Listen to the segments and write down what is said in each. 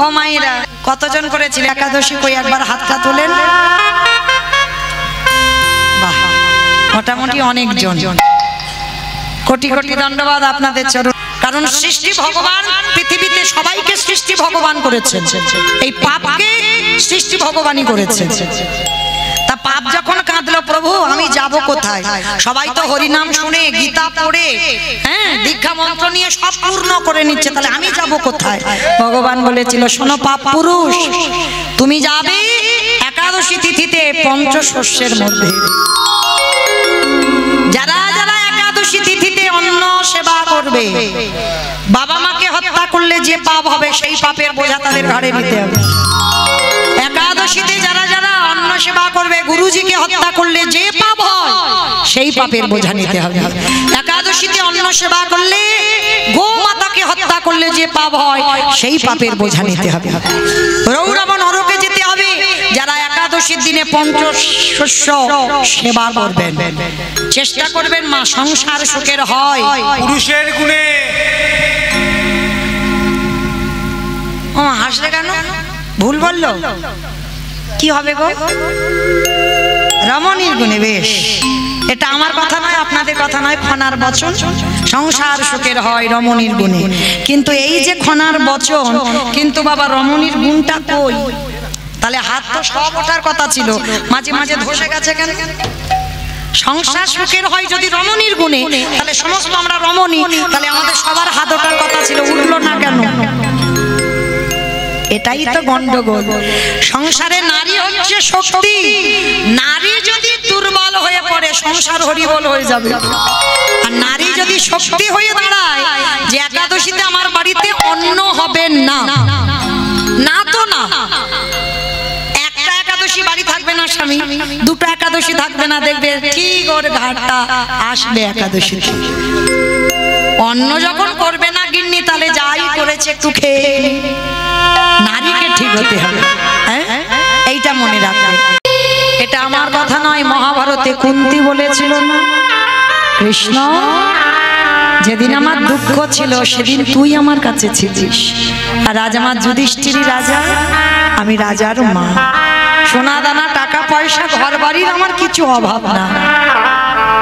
ও মায়েরা কতজন করেছিল একাদশী? কই একবার হাতটা তোলেন। বাহ, মোটামুটি অনেকজন। কোটি কোটি ধন্যবাদ আপনাদের চরণ। কারণ সৃষ্টি ভগবান পৃথিবীতে সবাইকে সৃষ্টি ভগবান করেছেন, এই পাপকে সৃষ্টি ভগবানই করেছেন। তা পাপ যখন কাঁদলো প্রভু আমি যাব কোথায়? সবাই তো হরিনাম শুনে গীতা পড়ে হ্যাঁ দীক্ষা মন্ত্র নিয়ে সব পূর্ণ করে নিচ্ছে, তাহলে আমি যাব কোথায়? ভগবান বলেছিল শোনো পাপ পুরুষ, তুমি যাবে একাদশী তিথিতে পঞ্চশস্যের মধ্যে। যারা যারা একাদশী তিথিতে অন্ন সেবা করবে, বাবা মাকে হত্যা করলে যে পাপ হবে সেই পাপের বোঝা তাদের ঘাড়ে নিতে হবে। একাদশীতে যারা যারা অন্ন সেবা করবে, গুরুজিকে হত্যা করলে যে পাপ হয় সেই পাপের বোঝা নিতে হবে। একাদশীতে অন্ন সেবা করলে, গোমাতাকে হত্যা করলে যে পাপ হয় সেই পাপের বোঝা নিতে হবে। রৌরব নরকে যেতে হবে যারা একাদশীর দিনে পঞ্চশস্য সেবা করবেন। চেষ্টা করবেন মা সংসার সুখের হয় পুরুষের গুণে। ও হাসলে কেন? ভুল বললো? কি হবে গো? রমণীর গুণে। বেশ, এটা আমার কথা নয়, আপনাদের কথা নয়, খনার বচন। সংসার সুখের হয় রমণীর গুণে। কিন্তু এই যে খনার বচন, কিন্তু বাবা রমণীর গুণটা কই? তাহলে হাত তো সব ওঠার কথা ছিল, মাঝে মাঝে ধসে গেছে কেন? সংসার সুখের হয় যদি রমণীর গুণে, তাহলে সমস্ত আমরা রমণী, তাহলে আমাদের সবার হাত ওঠার কথা ছিল, উঠলো না কেন? এটাই তো গন্ডগোল। সংসারে নারী হচ্ছে শক্তি, নারী যদি দুর্বল হয়ে পড়ে সংসার হরিবল হয়ে যাবে। আর নারী যদি শক্তি হয়ে দাঁড়ায় যে একাদশীতে আমার বাড়িতে অন্ন হবে না, না তো না, একটা একাদশী বাড়ি থাকবে না স্বামী, দুটো একাদশী থাকবে না, দেখবে ঠিক ওর ঘাটটা আসবে একাদশী। অন্ন যখন করবে না গিন্নি, তাহলে যাই করেছে একটু খেয়ে। নারীকে ঠিক হতে হবে, এইটা মনে রাখবে। এটা আমার কথা নয়, মহাভারতে কুন্তি বলেছিল না, কৃষ্ণ যেদিন আমার দুঃখ ছিল সেদিন তুই আমার কাছে ছিলিস। আর আজ আমার যুধিষ্ঠির রাজা, আমি রাজার মা, সোনা দানা টাকা পয়সা ঘর বাড়ির আমার কিছু অভাব না,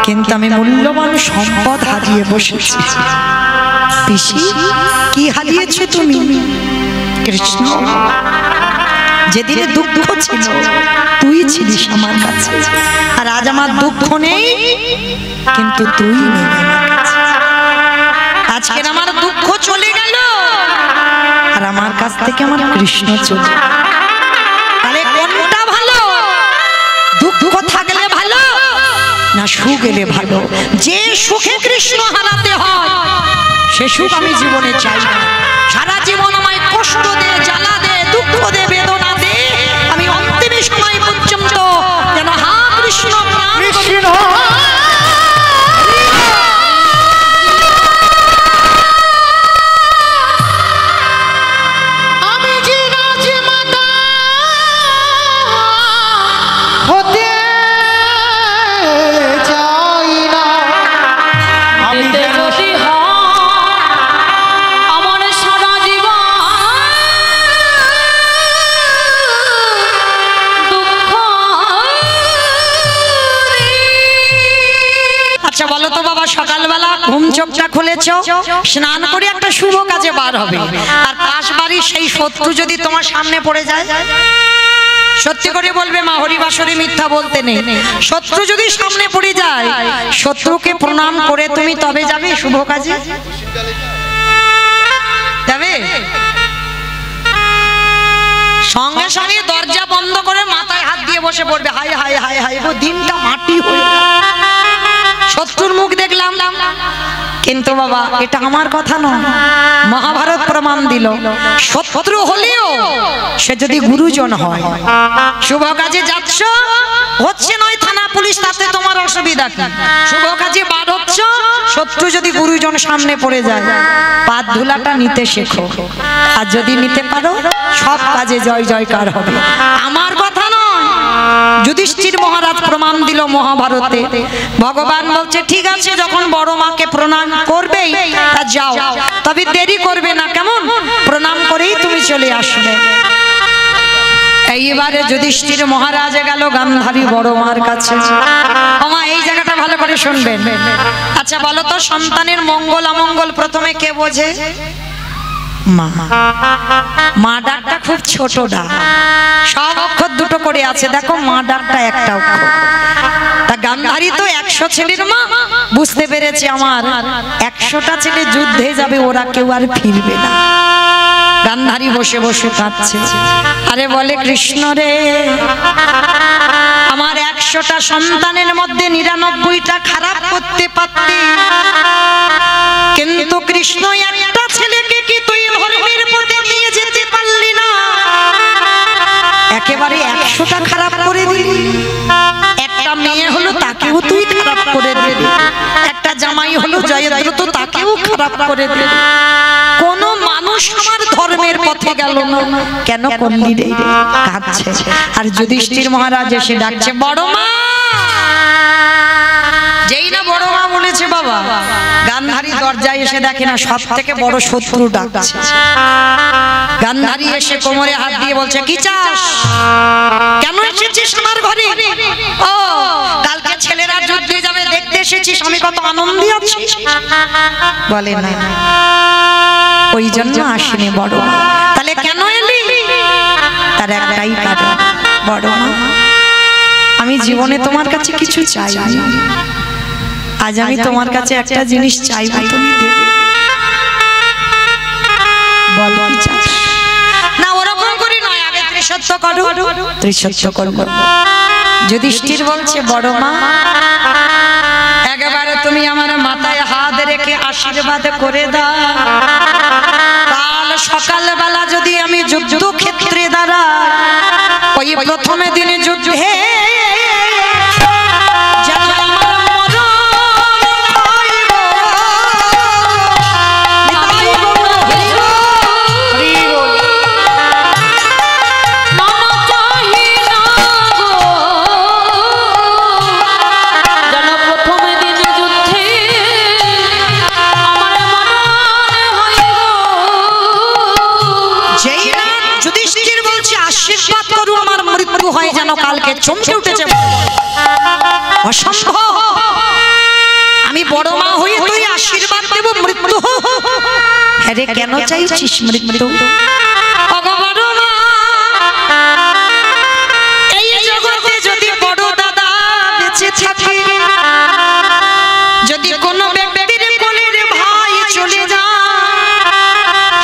কিন্তু আমি মূল্যবান সম্পদ হারিয়ে বসেছি। পিসি কি হারিয়েছো তুমি? কৃষ্ণ যেদিনে দুঃখ ছিল তুই ছিলিস আমার কাছে, আর আজ আমার দুঃখ নেই কিন্তু তুই নেই আমার কাছে। আজকে আমার দুঃখ চলে গেল আর আমার কাছ থেকে আমার কৃষ্ণ চলে গেল। তাহলে কোনটা ভালো? দুঃখ থাকলে ভালো না সুখ এলে ভালো? যে সুখে কৃষ্ণ হারাতে হয় সে সুখ আমি জীবনে চাই না। সারা জীবন আমায় কষ্ট দে, জ্বালা দে, দুঃখ দে, বেদনা দে, আমি অন্তিম সময় পর্যন্ত যেন হা কৃষ্ণ কৃষ্ণ। আমি যে রাজমাতা হতে চাই না, আমি যদি আমার সারা জীবন দুঃখ। আচ্ছা বলো তো বাবা, সকালবেলা ঘুম চোখটা খুলেছ, স্নান করে একটা শুভ কাজে বার হবে, আর পাশ বাড়ির সেই শত্রু যদি তোমার সামনে পড়ে যায়, সত্যি করে বলবে মা, হরিবাসরে মিথ্যা বলতে নেই, শত্রু যদি সামনে পড়ে যায় শত্রুকে প্রণাম করে তুমি তবে যাবে শুভ কাজে? যাবে? সঙ্গে সঙ্গে দরজা বন্ধ করে মাথায় হাত দিয়ে বসে পড়বে, হায় হায় হায় হায় গো, দিনটা মাটি হয়ে শত্রুর মুখ দেখলাম। কিন্তু বাবা এটা আমার কথা নয়, মহাভারত প্রমাণ দিল শত্রু হলেও সে যদি গুরুজন হয়, শুভ কাজে যাচ্ছ হচ্ছে নয় থানা পুলিশ, তাতে তোমার অসুবিধা কি? শুভ কাজে বার হচ্ছ, শত্রু যদি গুরুজন সামনে পড়ে যায় পাত ধুলাটা নিতে শেখো, আর যদি নিতে পারো সব কাজে জয় জয়কার হবে। আমার কথা নয়, যুধিষ্ঠির মহারাজ প্রমাণ দিল মহাভারতে। ভগবান বলছে ঠিক আছে, যখন বড় মাকে প্রণাম করবেই তা যাও, তবে দেরি করবে না, কেমন? প্রণাম করেই তুমি চলে আসবে। এইবারে যুধিষ্ঠির মহারাজ গেল গান্ধারী বড় মার কাছে। ওমা, এই জায়গাটা ভালো করে শুনবেন। আচ্ছা বলো তো, সন্তানের মঙ্গল অমঙ্গল প্রথমে কে বোঝে? মা। মা ডাকটা খুব ছোট ডাক, সব অক্ষর দুটো করে আছে, দেখো মা ডাকটা একটা অক্ষর। তা গান্ধারী তো 100 ছেলের মা, বুঝতে পেরেছে আমার 100টা ছেলে যুদ্ধে যাবে, ওরা কেউ আর ফিরবে না। গান্ধারী বসে বসে কাঁদছে, আরে বলে কৃষ্ণ রে, আমার 100টা সন্তানের মধ্যে 99টা খারাপ করতে পারতি, কিন্তু কৃষ্ণ একটা ছেলেকে কি তুই ধর্মের পথে নিয়ে যেতে পারলি না? একেবারে 100টা খারাপ করে দিলি। একটা মেয়ে হলো তাকেও তুই খারাপ করে দিলি, একটা জামাই হলো জয়দ্রথ তাকেও খারাপ করে দিলি। কোন মানুষ আমার ধর্মের পথে গেল না, কেন করলি রে? কাঁদছে। আর যুধিষ্ঠির মহারাজ এসে ডাকছে বড় মা। যেই না বড় মা বলেছে বাবা, গান্ধারী দরজায় এসে দেখে না সব থেকে বড় শত্রু ডাকছে। গান্ধারী এসে কোমরে হাত দিয়ে বলছে কি চাস? কেন এসেছিস আমার ঘরে? ও কালকে ছেলেরা যুদ্ধে যাবে দেখতে এসেছিস, আমি কত আনন্দে আছি। বলে না, ওই জন্য আসেনি বড় মা। তাহলে কেন এলি? তার একটাই কারণ, বড় মা আমি জীবনে তোমার কাছে কিছু চাই, আজ আমি তোমার কাছে একটা জিনিস চাইব, তুমি দেবে। বল কি চাস? না ওরকম করি নয়, আগে ত্রিসত্য করো। ত্রিসত্য করব। যুধিষ্ঠির বলছে বড় মা, একেবারে তুমি আমার মাথায় হাত রেখে আশীর্বাদ করে দাও, কাল সকালবেলা যদি আমি যুদ্ধক্ষেত্রে দাঁড়াই, ওই প্রথমে দিনে যুদ্ধে হয় যেন কালকে চমকে উঠেছে। অসম্ভব, আমি বড় মা হয়ে তুই আশীর্বাদ দেব মৃত্যু? হ্যাঁ রে, কেন চাইছিস মৃত্যু? বড় মা, এই জগতে যদি বড় দাদা বেঁচে থাকে, যদি কোনো ব্যক্তির কোলের ভাই চলে যায়,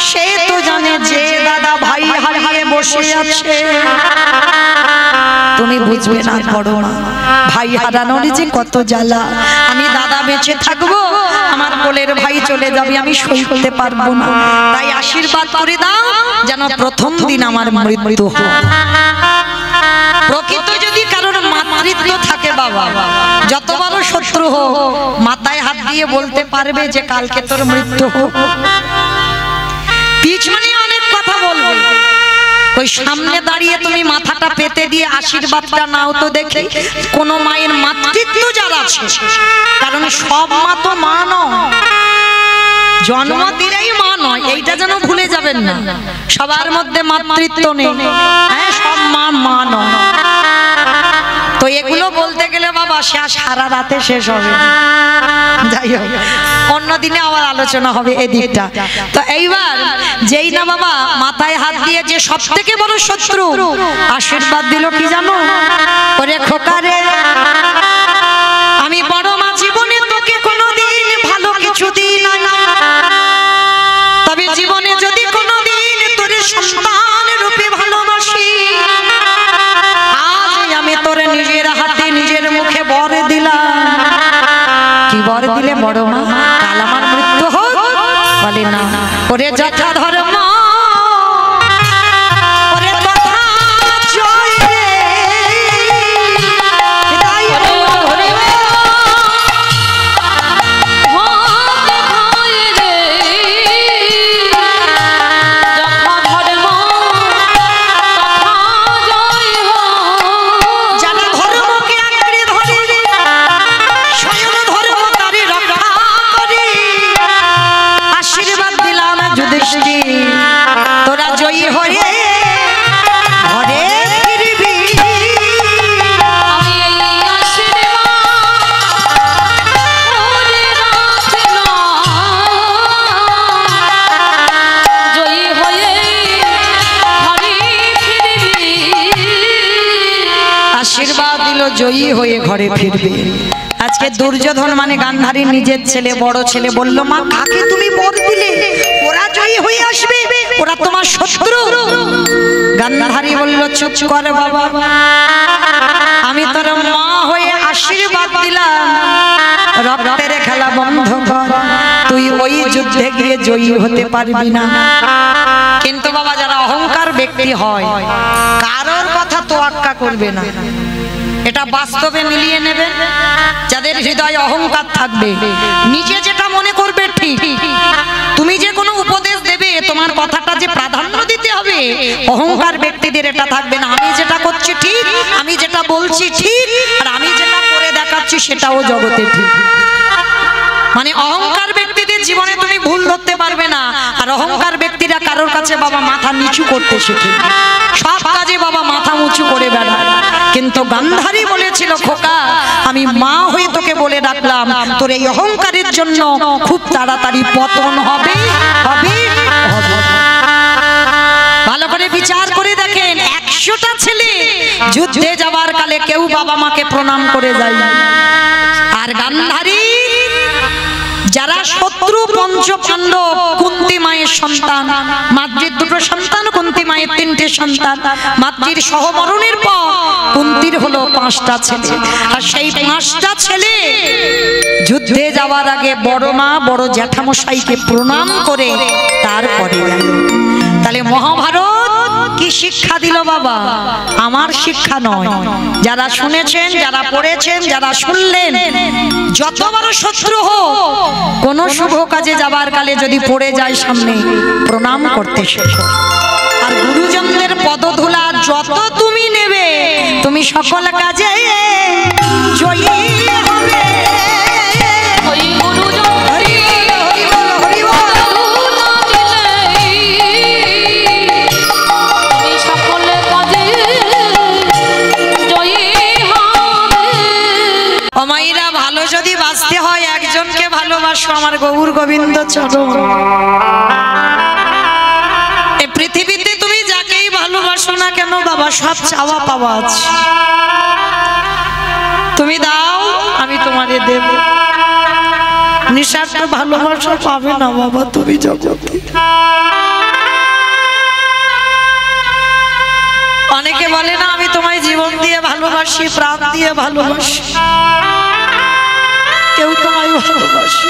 সে তো জানে যে দাদা ভাই হারিয়ে বসে আছে। তুমি বুঝবে না বড় মা, ভাই হারানোর যে কত জ্বালা। আমি দাদা বেঁচে থাকবো, আমার কোলের ভাই চলে যাবে, আমি সইতে পারবো না। তাই আশীর্বাদ করে দাও যেন প্রথম দিন আমার মৃত্যু হয়। প্রকৃত যদি কারোর মাতৃত্ব থাকে বাবা, যত বড় শত্রু হোক, মাথায় হাত দিয়ে বলতে পারবে যে কালকে তোর মৃত্যু হোক। পিছনে অনেক কথা বলবে, ওই সামনে দাঁড়িয়ে তুমি মাথাটা পেতে দিয়ে আশীর্বাদটা নাও তো দেখি কোন মায়ের মাতৃত্ব যারা আছে। কারণ সব মা তো মা নয়, জন্ম দিলেই মা নয়, এইটা যেন ভুলে যাবেন না। সবার মধ্যে মাতৃত্ব নেই, হ্যাঁ সব মা মা নয়। তো এগুলো বলতে গেলে বাবা সারা রাতে শেষ হবে। যাই হোক, অন্যদিনে আবার আলোচনা হবে এই দিকটা। তো এইবার যেই না বাবা মাথায় হাত দিয়ে যে সব থেকে বড় শত্রু আশীর্বাদ দিল কি জানো? ওরে খোকারে, আমি বড় মা জীবনে তোকে কোনোদিন ভালো কিছু দিই না, তবে জীবনে যদি কোনোদিন তোর সন্তান রূপে ভালোবাসি, আজ আমি তোর নিজের হাতে নিজের মুখে বর দিলাম। কি বর দিলে বড় মা? কাল আমার মৃত্যু হোক? বলে না, ওরে যথা ধর্ম হয়ে ঘরে ফিরবি। আমি এই আশীর্বাদ করে রাখলাম, জয়ী হয়ে ঘরে ফিরবি। আশীর্বাদ দিল জয়ী হয়ে ঘরে ফিরবে। আজকে দুর্যোধন মানে গান্ধারীর নিজের ছেলে, বড় ছেলে বলল, মা কাকে তুমি বর দিলে? ওরা জয়ী হয়ে আসবে, ওরা তোমার শত্রু। গান্ধারী বলল, চুপ করে বাবা, আমি তোর মা হয়ে আশীর্বাদ দিলাম, রক্তের খেলা বন্ধ কর, তুই ওই যুদ্ধে গিয়ে জয়ী হতে পারবি না। কিন্তু বাবা যারা অহংকার ব্যক্তি হয় কারোর কথা তোয়াক্কা করবে না, এটা বাস্তবে মিলিয়ে নেবে। যাদের হৃদয়ে অহংকার থাকবে, নিজে যেটা মনে করবে ঠিক, তুমি যে কোনো উপদেশ দেবে তোমার কথাটা যে প্রাধান্য দিতে হবে, অহংকার ব্যক্তিদের এটা থাকবে না। আমি যেটা করছি ঠিক, আমি যেটা বলছি ঠিক, আর আমি যেটা করে দেখাচ্ছি সেটাও জগতে ঠিক। মানে অহংকার ব্যক্তিদের জীবনে তুমি ভুল ধরতে পারবে না। আর অহংকার ব্যক্তিরা কারোর কাছে বাবা মাথা নিচু করতে শেখে, সব কাজে বাবা মাথা উঁচু করে বেড়ায়। কিন্তু গান্ধারী বলেছিল, খোকা আমি মা হয়ে তোকে বলে রাখলাম, তোর এই অহংকারের জন্য খুব তাড়াতাড়ি পতন হবে হবে হবে। ভালো করে বিচার করে দেখেন, 100টা ছেলে যুদ্ধে যাবার কালে কেউ বাবা মাকে প্রণাম করে যায়, আর গান্ধারী যারা শত্রু পঞ্চ পাণ্ডব, কুন্তী মায়ের সন্তান, মাতৃর 2টো সন্তান, কুন্তী মায়ের 3টে সন্তান, মাতৃর সহমরণের পর কুন্তীর হলো 5টা ছেলে, আর সেই 5টা ছেলে যুদ্ধে যাওয়ার আগে বড় মা বড় জ্যাঠামশাইকে প্রণাম করে তারপরে গেল। তাহলে মহাভারত কি শিক্ষা দিল বাবা? আমার শিক্ষা নয়, যারা শুনেছেন, যারা পড়েছেন, যারা শুনলেন, যত বড় শত্রু হোক কোন শুভ কাজে যাবার কালে যদি পড়ে যায় সামনে প্রণাম করতে শেখো। আর গুরুজনদের পদধূলা যত তুমি নেবে, তুমি সকল কাজে জয়ী হবে। ওই গুরুজন হরি হরি বল, হরি বল। আমি সকলে কাজে জয়ী হবে। অমাইরা ভালো যদি বাঁচতে হয় একজনকে ভালোবাসো, আমার গৌর গোবিন্দ চরণ। এই পৃথিবীতে তুমি যাকেই ভালোবাসো না কেন বাবা, সব চাওয়া পাওয়া আছে, তুমি দাও আমি তোমারে দেব। নিঃস্বার্থ ভালোবাসা পাবে না বাবা তুমি জগতে। অনেকে বলে না আমি তোমায় জীবন দিয়ে ভালোবাসি, প্রাণ দিয়ে ভালোবাসি, কেউ তোমায় ভালোবাসে।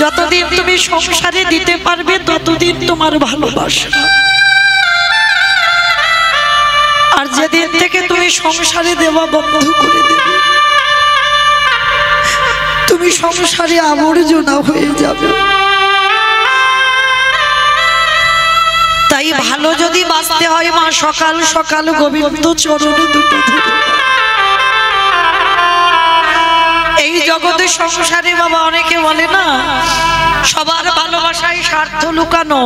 যতদিন তুমি সংসারে দিতে পারবে ততদিন তোমার ভালোবাসা, আর যেদিন থেকে তুমি সংসারে দেওয়া বন্ধ করে দেবে, তুমি সংসারে আবর্জনা হয়ে যাবে। তাই ভালো যদি বাঁচতে হয় মা, সকাল সকাল গোবিন্দ চরণে 2টো ধরে। এই জগতে সংসারে বাবা অনেকে বলে না সবার ভালোবাসায় স্বার্থ লুকানো,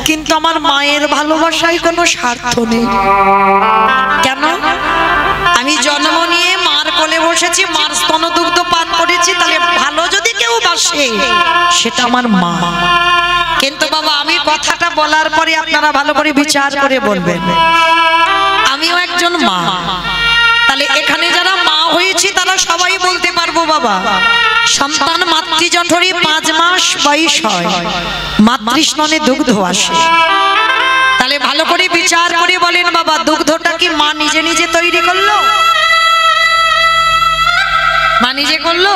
কিন্তু আমার মায়ের ভালোবাসায় কোনো স্বার্থ নেই। কেন? আমি জন্ম নিয়ে মার কোলে বসেছি, মার স্তনদুগ্ধ পান করেছি, তাহলে ভালো যদি কেউ বাসে সেটা আমার মা। কিন্তু বাবা আমি কথাটা বলার পরে আপনারা ভালো করে বিচার করে বলবেন, আমিও একজন মা। তাহলে এখানে যারা মা হয়েছি তারা সবাই বলতে পারবো বাবা, সন্তান মাতৃজঠরে 5 মাস বয়স হয়, মাতৃস্নানে দুগ্ধ আসে। তাহলে ভালো করে বিচার করে বলেন বাবা, দুগ্ধটা কি মা নিজে নিজে তৈরি করলো? মা নিজে করলো?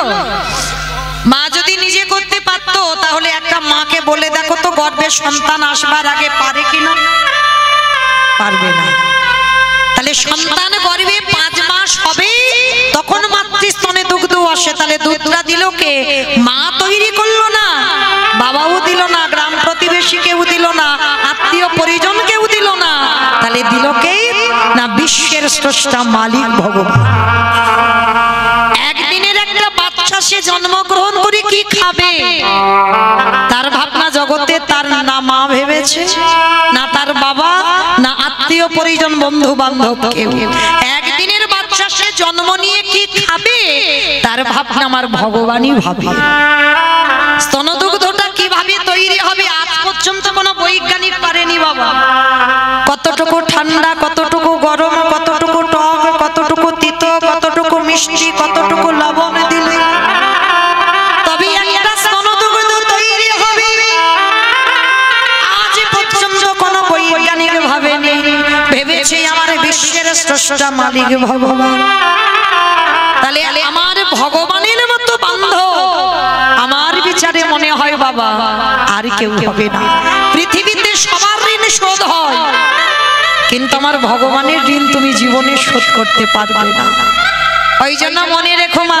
মা যদি নিজে করতে পারতো তাহলে একটা মাকে বলে দেখো তো গর্ভে সন্তান আসবার আগে পারে কিনা? পারবে না। তাহলে সন্তান গর্ভে 5 মাস হবে তখন মাতৃস্তনে দুগ্ধ আসে, তাহলে দুধটা দিল কে? মা তৈরি করলো না, বাবাও দিল না, গ্রাম প্রতিবেশী কেউ দিল না, আত্মীয় পরিজন কেউ দিল না, তাহলে দিল কে? না বিশ্বের স্রষ্টা মালিক ভগবান। একদিনের একটা বাচ্চা সে জন্মগ্রহণ করে কি খাবে তার ভাবনা জগতে তার না মা ভেবে রয়েছে, না তার বাবা, না আত্মীয় পরিজন, বন্ধু বান্ধব কেউ। একদিনের বাচ্চা সে জন্ম নিয়ে কি খাবে তার ভাবনা আমার ভগবানই ভাবে। স্তনদুগ্ধটা কিভাবে তৈরি হবে আজ পর্যন্ত কোনো বৈজ্ঞানিক পারেনি বাবা। কতটুকু ঠান্ডা, কতটুকু গরম, কতটুকু টক, কতটুকু তিতো, কতটুকু মিষ্টি, কতটুকু লবণ দিলে তবে একটা স্তনদুগ্ধ তৈরি হবে আজ পর্যন্ত কোনো বৈজ্ঞানিক ভাবেনি। ভেবেছে আমার বিশ্বের স্রষ্টা মালিক ভগবান। তাহলে আমার ভগবানের মতো বান্ধব আমার বিচারে মনে হয় বাবা আর কেউ হবে না। পৃথিবীতে সবার ঋণ শোধ হয়, কিন্তু আমার ভগবানের ঋণ তুমি জীবনে শোধ করতে পারবে না। ওই জন্য মনে রেখো মা,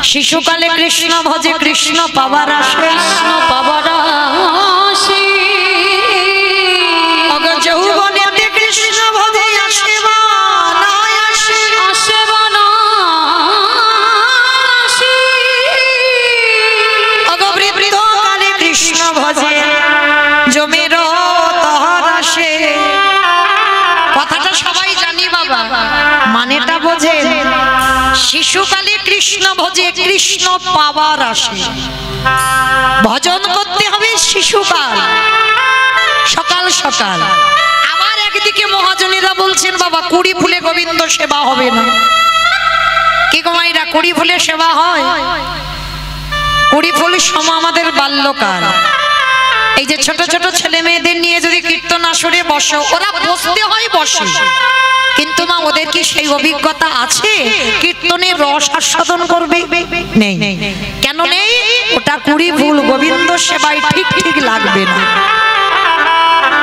শিশুকালে কৃষ্ণ ভজে কৃষ্ণ পাবার আসে, কৃষ্ণ পাবার আসে, যৌবনেতে কৃষ্ণ ভজে আসে বা না আসে, আসে বা না আসে, বৃদ্ধকালে কৃষ্ণ ভজে জমের তহর আসে। কথাটা সবাই জানি বাবা, মানেটা বোঝে। শিশুকালে কৃষ্ণ ভজে কৃষ্ণ পাবার আসে। ভজন করতে হবে শিশুকাল, সকাল সকাল। আবার একদিকে মহাজনেরা বলছেন বাবা কুড়ি ফুলে গোবিন্দ সেবা হবে না। কি গো মাইরা, কুড়ি ফুলে সেবা হয়? কুড়ি ফুল সম আমাদের বাল্যকাল। এই যে ছোট ছোট ছেলে মেয়েদের নিয়ে যদি কীর্তন আসরে বসো, ওরা বসতে হয় বসে, কিন্তু মা ওদের কি সেই অভিজ্ঞতা আছে কীর্তনের রস আস্বাদন করবে? নেই। কেন নেই? ওটা কুড়ি ফুল গোবিন্দ সেবায় ঠিক ঠিক লাগবে না।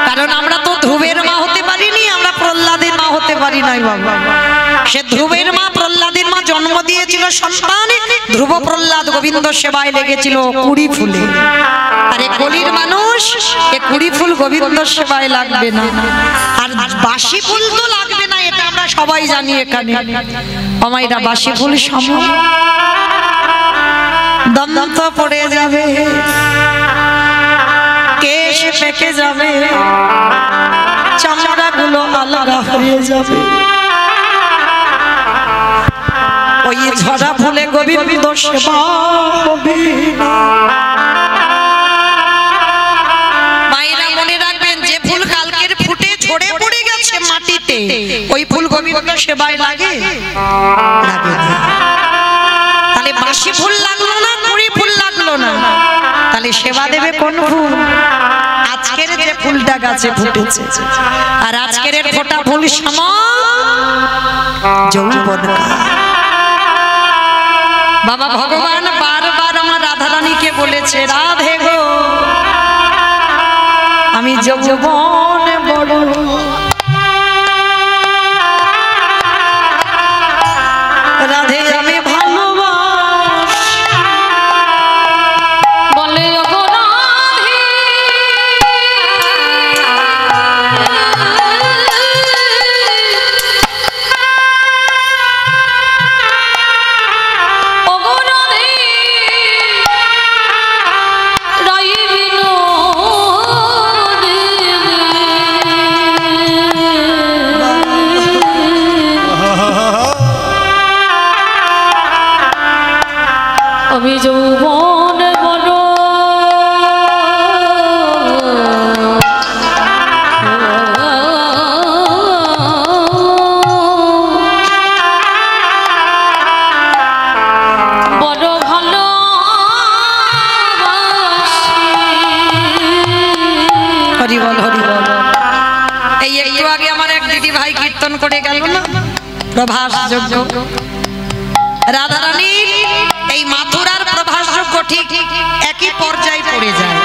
কারণ আমরা তো ধ্রুবের মা হতে পারিনি, আমরা প্রহ্লাদের মা হতে পারি নাই বাবা। সে ধ্রুবের মা প্রহ্লাদের মা জন্ম দিয়েছিল সন্তান, ধ্রুব প্রহ্লাদ গোবিন্দ সেবায় লেগেছিল কুড়ি ফুলে। আরে কলির মানুষ, এ কুড়ি ফুল গোবিন্দ সেবায় লাগবে না। আর বাসি ফুল তো লাগবে না, এটা আমরা সবাই জানি এখানে। আমাইরা বাসি ফুল সম দন্ত পড়ে যাবে, কেশ পেকে যাবে, চামড়া গুলো আলাদা হয়ে যাবে। ওই ঝরা ফুলে গোবিন্দ সেবা হবে না। মায়েরা মনে রাখবেন, যে ফুল কালকের ফুটে ঝরে পড়ে গেছে মাটিতে, ওই ফুল গোবিন্দ সেবায় লাগে লাগে না। তাহলে বাসি ফুল লাগলো না, কুড়ি ফুল লাগলো না, তাহলে সেবা দেবে কোন ফুল? আজকের যে ফুলটা গাছে ফুটেছে, আর আজকের ফোটা ফুল সম যৌবন। বাবা ভগবান বারবার আমার রাধারানীকে বলেছে, রাধে গো আমি যৌবন বড়, রাধে আমি ভালোবাস, বলে ওগো রাধে, ওগো রাধে, রাই আমি যৌবন বড়, বড় ভালো হরি বল হরি বল। এই একটু আগে আমার এক দিদি ভাই কীর্তন করে গেল না, প্রভাস যজ্ঞ। রাধারানীর এই মাথুরার প্রভাস যজ্ঞ ঠিক একই পর্যায়ে পড়ে যায়।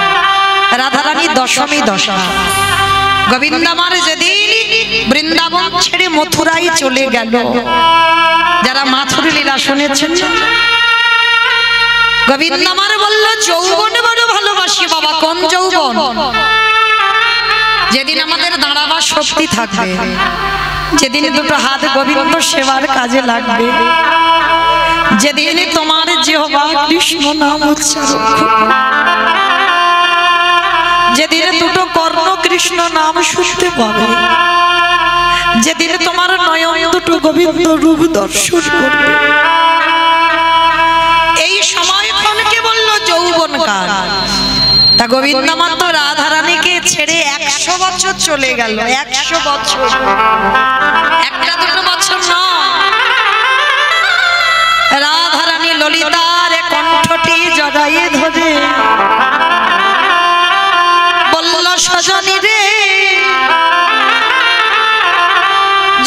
রাধারানী দশমী দশা, গোবিন্দ আমার যেদিন বৃন্দাবন ছেড়ে মথুরায় চলে গেল, যারা মাথুর লীলা শুনেছেন, গোবিন্দ আমার বলল যৌবন বড় ভালোবাসি। বাবা কোন যৌবন? যেদিন আমাদের দাঁড়াবার শক্তি থাকবে, যেদিন দুটো হাত গোবিন্দ সেবার কাজে লাগবে, যেদিন তোমার জিহ্বা কৃষ্ণ নাম উচ্চারণ, যেদিন দুটো কর্ণ বর্ণ কৃষ্ণ নাম শুনতে পাবে, যেদিন তোমার নয়ন দুটো গোবিন্দ রূপ দর্শন করবে, এই সময়ক্ষণকে বলল যৌবনকাল। তা গোবিন্দ মাত্র রাধারানীকে ছেড়ে 100 বছর চলে গেল। 100 বছর, একটা দুটো বছর নয়। রাধারানী ললিতার কণ্ঠটি জড়াইয়ে ধরে বলল, সজনী রে,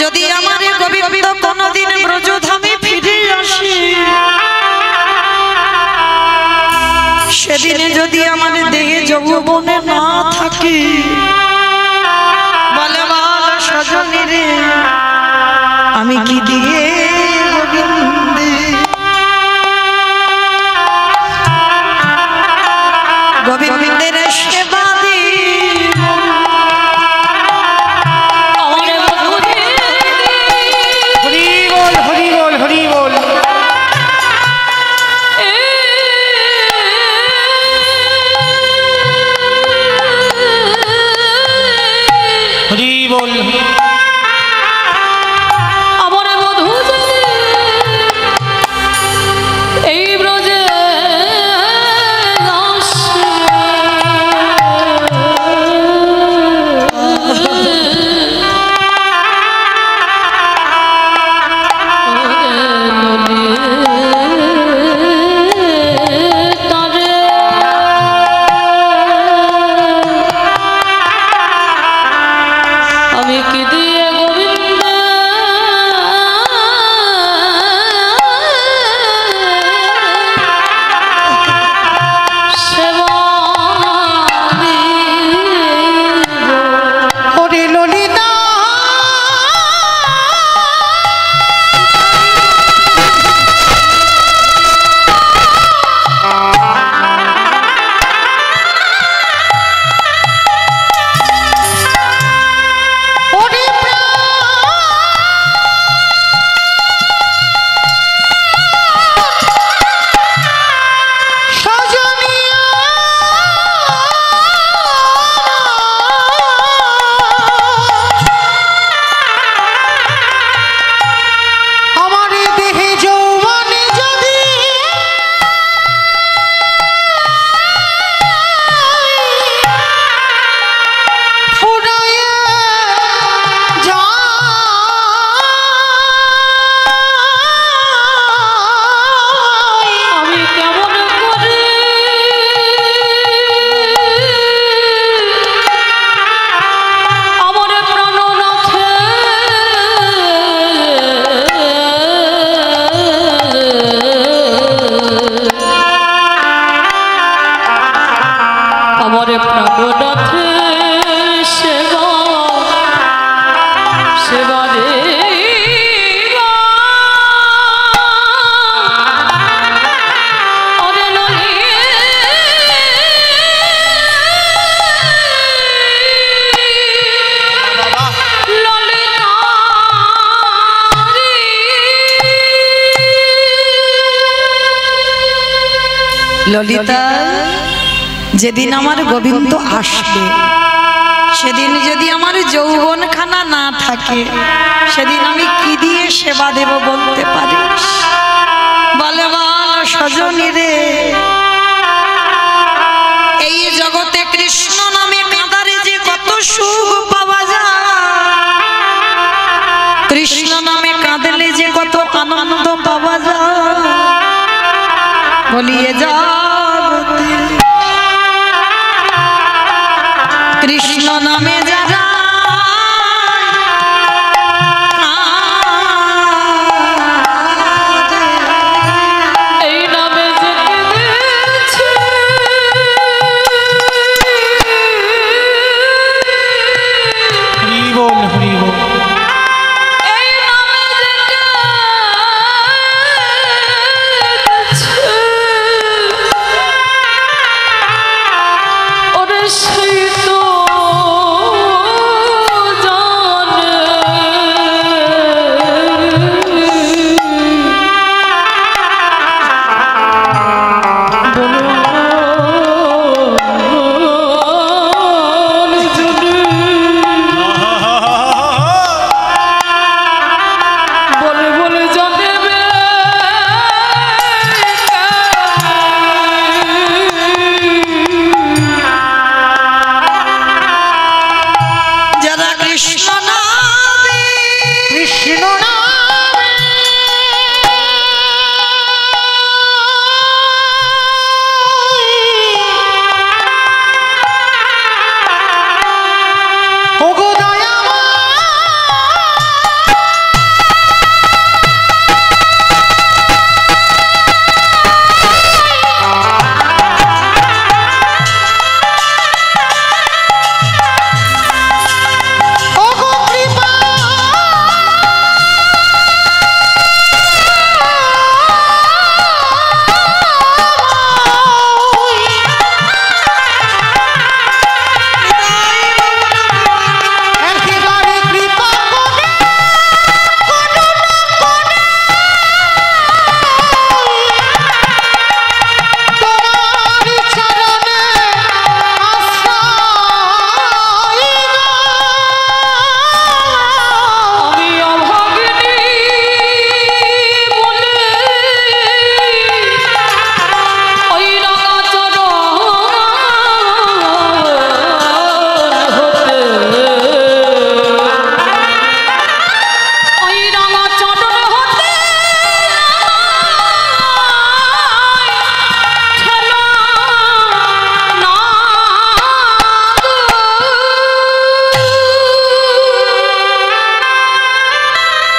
যদি আমার গোবিন্দ কোনদিন ব্রজধামে ফিরে আসে, সেদিনে যদি আমার দেহে যৌবনে না থাকে, বলে বল সজনী রে, আমি কি দিয়ে গোবিন্দের সেবা দিব? হরি বল, হরি বল, হরি বল। হরি বল। আমার বধূ এই ব্রজে ললিতা, যেদিন আমার গোবিন্দ আসবে, সেদিন যদি আমার যৌবনখানা না থাকে, সেদিন আমি কি দিয়ে সেবা দেব বলতে পারিস? বলে বল সজনী রে, এই জগতে কৃষ্ণ নামে কাঁদারে যে কত সুখ পাওয়া যায়, কৃষ্ণ নামে কাঁদলে যে কত আনন্দ পাওয়া যায়, বলিয়ে যা কৃষ্ণ নামে যারা এই নামে হরি বল, হরি বল। কৃষ্ণ নামে কৃষ্ণ ওগো দয়াময় ওগো কৃপা একেবারে কৃপা করে তোমার চরণে আশ্রয় আমি অভাগিনী বলে ওই রাঙাচরণ হতে ওই রাঙাচরণ হতে ছেলো না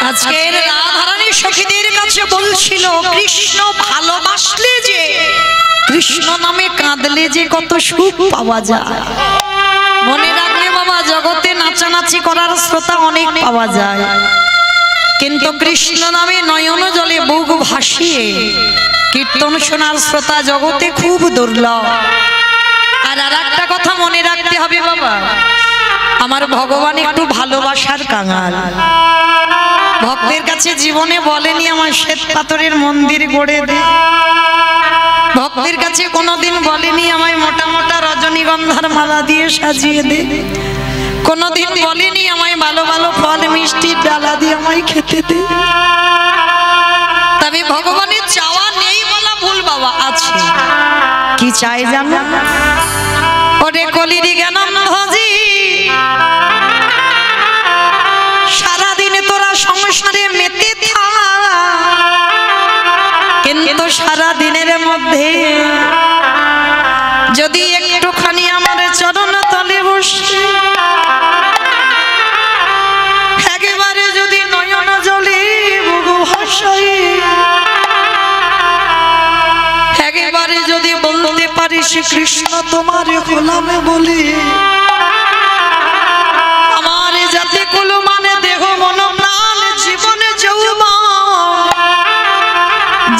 আজকের রাধারানী সখীদের কাছে বলছিল কৃষ্ণ ভালোবাসলে যে কৃষ্ণ নামে কাঁদলে যে কত সুখ পাওয়া যায়। মনে রাখবে বাবা, জগতে নাচানাচি করার শ্রোতা অনেক পাওয়া যায়, কিন্তু কৃষ্ণ নামে নয়ন জলে বুক ভাসিয়ে কীর্তন শোনার শ্রোতা জগতে খুব দুর্লভ। আর একটা কথা মনে রাখতে হবে বাবা, আমার ভগবান একটু ভালোবাসার কাঙাল। ভক্তের কাছে জীবনে বলেনি আমার শ্বেত পাথরের মন্দির গড়ে দে, ভক্তের কাছে কোনোদিন বলেনি আমায় মোটা মোটা রজনীগন্ধার মালা দিয়ে সাজিয়ে দে, কোনোদিন বলেনি আমায় ভালো ভালো ফল মিষ্টির ডালা দিয়ে আমায় খেতে দে। তবে ভগবানের চাওয়া নেই বলা ভুল বাবা, আছে। কি চাই জানো? ওরে কলির জ্ঞানন্ধজি, সারাদিনে তোরা সংসারে মেতে থাক, কিন্তু সারা দিনের মধ্যে যদি একটুখানি আমার চরণ তলে বসে একেবারে যদি নয়ন জলে বুকু ভাসায়, একেবারে যদি বলতে পারিস কৃষ্ণ তোমার গোলামে বলে, আমার যাতে কুল মানে দেহ মন প্রাণ জীবনে যৌবন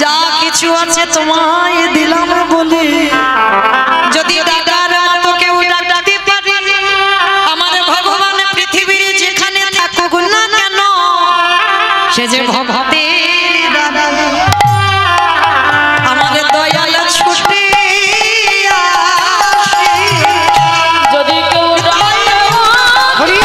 যা কিছু আছে তোমায় দিলাম বলে, যদি ডাকার মতো কেউ ডাকতে পারে আমার ভগবান পৃথিবীর যেখানে থাকুক না কেন, সে যে ভক্তের দাদা আমার দয়াল ছুটে আসে। যদি কেউ হরি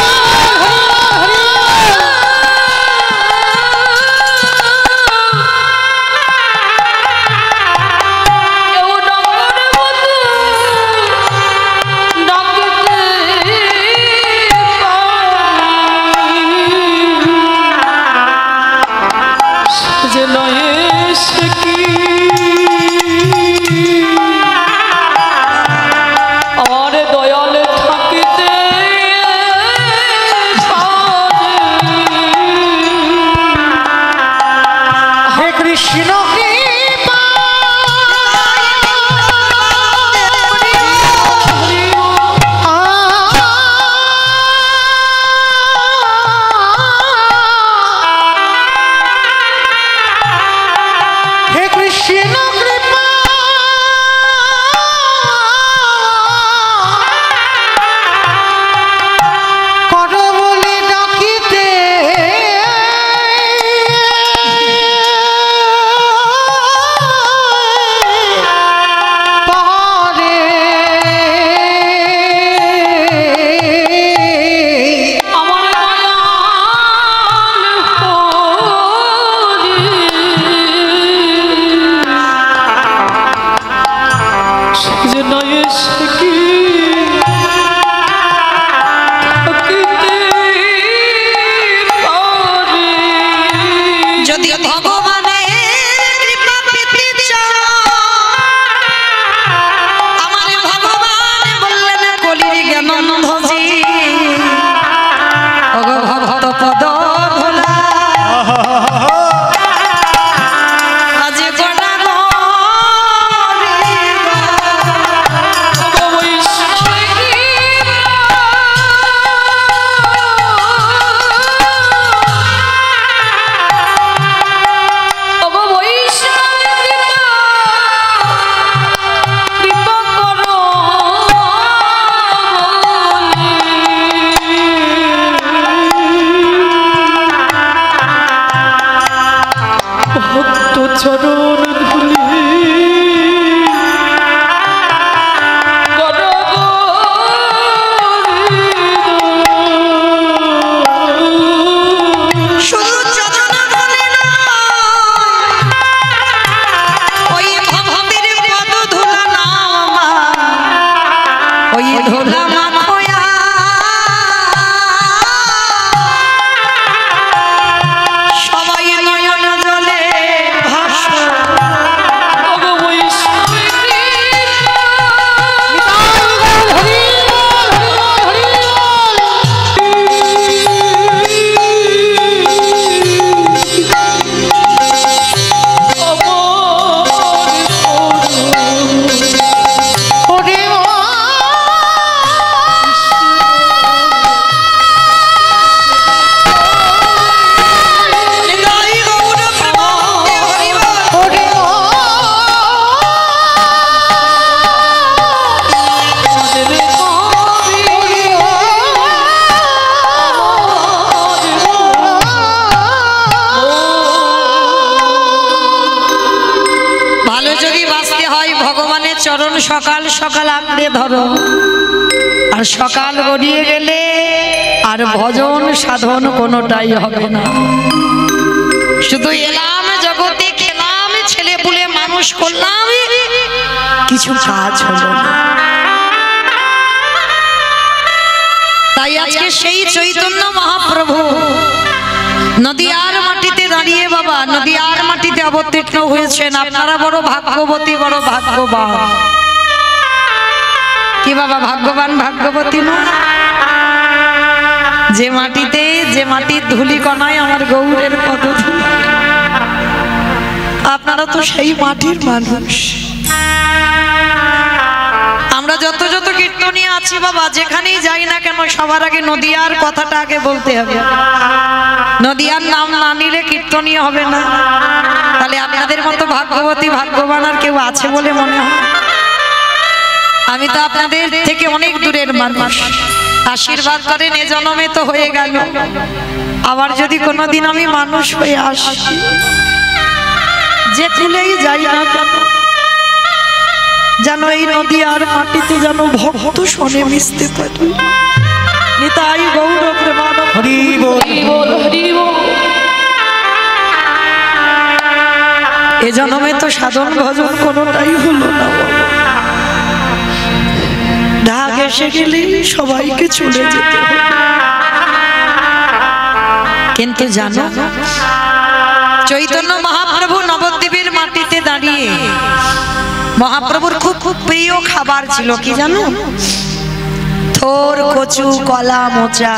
কেউ ডাকের মতো ডাকতে পারি চরণ সকাল সকাল আঁকড়ে ধরো, আর সকাল গড়িয়ে গেলে আর ভজন সাধন কোনোটাই হবে না। শুধু এলাম জগতে, খেলাম, ছেলে পুলে মানুষ করলাম, কিছু কাজ হলো না। তাই আজকে সেই চৈতন্য মহাপ্রভু নদিয়ার মাটিতে দাঁড়িয়ে বাবা নদিয়ার মাটিতে অবতীর্ণ হয়েছেন। আপনারা বড় ভাগ্যবতী, বড় ভাগ্যবান। কি বাবা ভাগ্যবান ভাগ্যবতী না? যে মাটিতে, যে মাটির ধুলি কণায় আমার গৌরের পদধূলি, আপনারা তো সেই মাটির মানুষ। আমরা যত যত কীর্তনীয় আছি বাবা, যেখানেই যাই না কেন সবার আগে নদিয়ার কথাটা আগে বলতে হবে। নদিয়ার নাম না নিলে কীর্তনীয় হবে না। তাহলে আপনাদের মতো ভাগ্যবতী ভাগ্যবান আর কেউ আছে বলে মনে হয়? আমি তো আপনাদের থেকে অনেক দূরের মানুষ। আশীর্বাদ করেন, এ জন্মে তো হয়ে গেল, আবার যদি কোনোদিন আমি মানুষ হয়ে আসি, যে তুলেই যাই না কেন যেন এই নদিয়ার মাটিতে যেন ভক্ত শোনে মিশতে পারি। নিতাই গৌর প্রেমানন্দ। হরি বল হরি বল হরি বল। এ জন্মে তো সাধন ভজন কোনোটাই হলো না। ঢাক এসে গেলে সবাইকে চলে যেতে হবে। কিন্তু জানো, চৈতন্য মহাপ্রভু নবদ্বীপের মাটিতে দাঁড়িয়ে মহাপ্রভুর খুব খুব প্রিয় খাবার ছিল কি জানো? থোর, কচু, কলা, মোচা,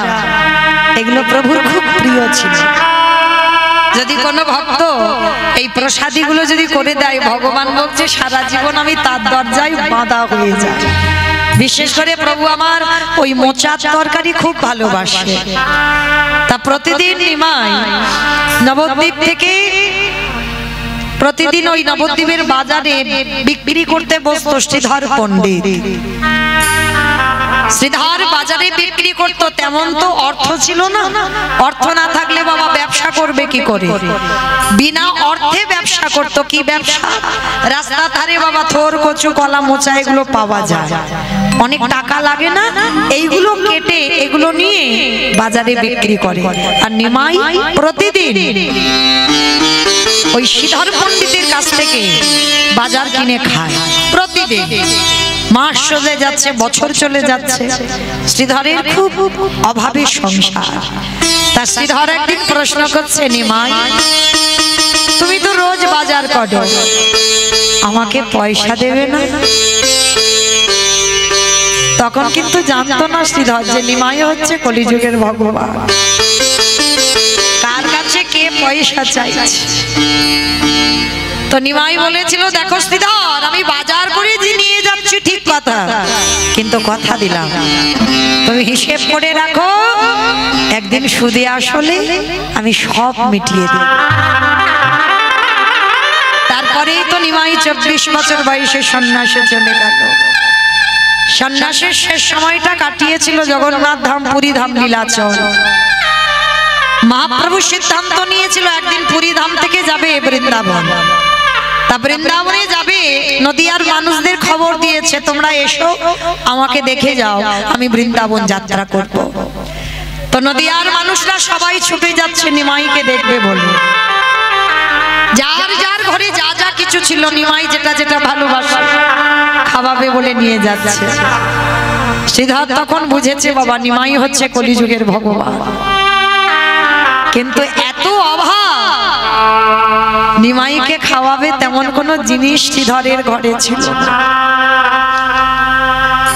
এগুলো প্রভুর খুব প্রিয় ছিল। যদি কোনো ভক্ত এই প্রসাদীগুলো যদি করে দেয়, ভগবান বলছে সারা জীবন আমি তার দরজায় বাঁধা হয়ে যাই। বিশেষ করে প্রভু আমার ওই মোচার তরকারি খুব ভালোবাসে। তা প্রতিদিন নিমাই নবদ্বীপ থেকে প্রতিদিন ওই নবদ্বীপের বাজারে বিক্রি করতে বসত শ্রীধর পণ্ডিত। শ্রীধর বাজারে বিক্রি করত, তেমন তো অর্থ ছিল না। অর্থ না থাকলে বাবা ব্যবসা করবে কি করে? বিনা অর্থে ব্যবসা করত। কি ব্যবসা? রাস্তার ধারে বাবা থোর, কচু, কলা, মোচা এগুলো পাওয়া যায়, অনেক টাকা লাগে না, এইগুলো কেটে এগুলো নিয়ে বাজারে বিক্রি করে। আর নিমাই প্রতিদিন ওই শ্রীধর পণ্ডিতের কাছ থেকে বাজার কিনে খায়। প্রতিদিন মাস চলে যাচ্ছে, বছর চলে যাচ্ছে, শ্রীধরের খুব অভাবের সংসার। তা শ্রীধর একদিন প্রশ্ন করছে, নিমাই তুমি তো রোজ বাজার করো, আমাকে পয়সা দেবে না? তখন কিন্তু জানতো না শ্রীধর যে নিমাই হচ্ছে কলিযুগের ভগবান, কার কাছে কে পয়সা চাইছে। তো নিমাই বলেছিল, দেখো শ্রীধর, আমি বাজার করে নিয়ে যাচ্ছি ঠিক কথা, কিন্তু কথা দিলাম তুমি হিসেব করে রাখো, একদিন সুদে আসলে আমি সব মিটিয়ে দেব। তারপরেই তো নিমাই 24 বছর বয়সে সন্ন্যাসে চলে গেল। সন্ন্যাসের শেষ সময়টা কাটিয়েছিল জগন্নাথ ধাম, পুরী ধাম, লীলাচল। মহাপ্রভু সিদ্ধান্ত নিয়েছিল একদিন পুরী ধাম থেকে যাবে বৃন্দাবন। তা বৃন্দাবনে যাবে, নদিয়ার মানুষদের খবর দিয়েছে তোমরা এসো আমাকে দেখে যাও, আমি বৃন্দাবন যাত্রা করব। তো নদিয়ার মানুষরা সবাই ছুটে যাচ্ছে নিমাইকে দেখবে বলে। যার যার ঘরে যা যা কিছু ছিল, নিমাই যেটা যেটা ভালোবাসে খাওয়াবে বলে নিয়ে যাচ্ছে। শ্রীধর তখন বুঝেছে বাবা নিমাই হচ্ছে কলিযুগের ভগবান, কিন্তু এত অভাব, নিমাইকে খাওয়াবে তেমন কোনো জিনিস শ্রীধরের ঘরে ছিল না।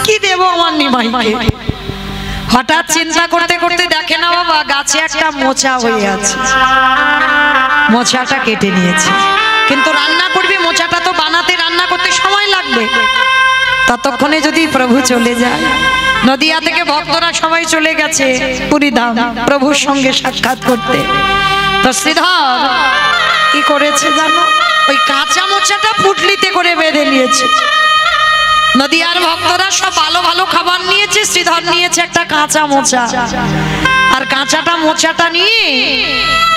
কি দেব আমার নিমাইকে? হঠাৎ চিন্তা করতে করতে দেখে না বাবা গাছে একটা মোচা হয়ে আছে, মোচাটা কেটে নিয়েছে, কিন্তু রান্না করবে, মোচাটা তো বানাতে রান্না করতে সময় লাগবে। ততক্ষণে যদি প্রভু চলে যায়, নদিয়া থেকে ভক্তরা সবাই চলে গেছে পুরী ধাম প্রভুর সঙ্গে সাক্ষাৎ করতে। তো শ্রীধর কি করেছে জানো? ওই কাঁচা মোচাটা পুটলিতে করে বেঁধে নিয়েছে। নদিয়ার ভক্তরা সব ভালো ভালো খাবার নিয়েছে, শ্রীধর নিয়েছে একটা কাঁচা মোচা। আর কাঁচাটা মোচাটা নিয়ে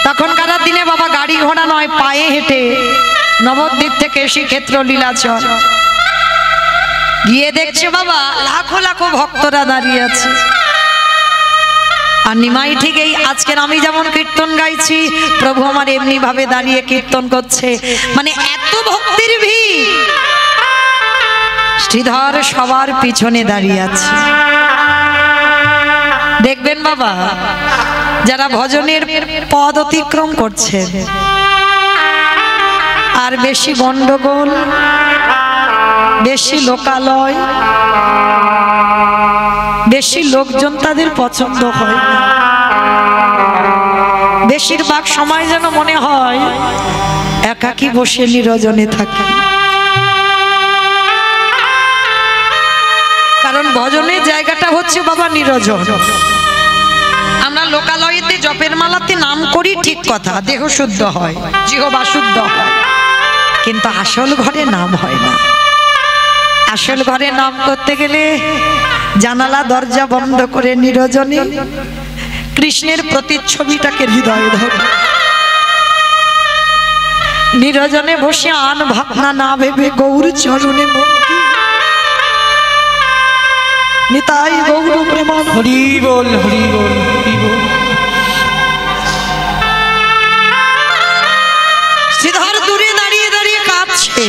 তখনকার দিনে বাবা গাড়ি ঘোড়া নয়, পায়ে হেঁটে নবদ্বীপ থেকে শ্রীক্ষেত্র লীলাচল গিয়ে দেখছে বাবা লাখো লাখো ভক্তরা দাঁড়িয়ে আছে। আর নিমাই ঠিক এই আজকের আমি যেমন কীর্তন গাইছি, প্রভু আমার এমনি ভাবে দাঁড়িয়ে কীর্তন করছে, মানে এত ভক্তির ভিড়। শ্রীধর সবার পিছনে দাঁড়িয়ে আছে। দেখবেন বাবা যারা ভজনের পদ অতিক্রম করছে আর বেশি গন্ডগোল, বেশি লোকালয়, বেশি লোকজন তাদের পছন্দ হয় না। বেশিরভাগ সময় যেন মনে হয় একাকী বসে নিরজনে থাকে। কারণ ভজনের জায়গাটা হচ্ছে বাবা নিরজন। আমরা লোকালয়েতে জপের মালাতে নাম করি, ঠিক কথা, দেহ শুদ্ধ হয়, জিহ্বা শুদ্ধ হয়, কিন্তু আসল ঘরে নাম হয় না। আসল ঘরে নাম করতে গেলে জানালা দরজা বন্ধ করে নিরজনে কৃষ্ণের প্রতিচ্ছবিটাকে হৃদয়ে ধরে নিরজনে বসে আন ভাবনা না ভেবে গৌর চরণে নিতাই গৌর প্রেমান হরি বল হরি বল হরি বল। শ্রীধর দূরে দাঁড়িয়ে দাঁড়িয়ে কাঁদছে।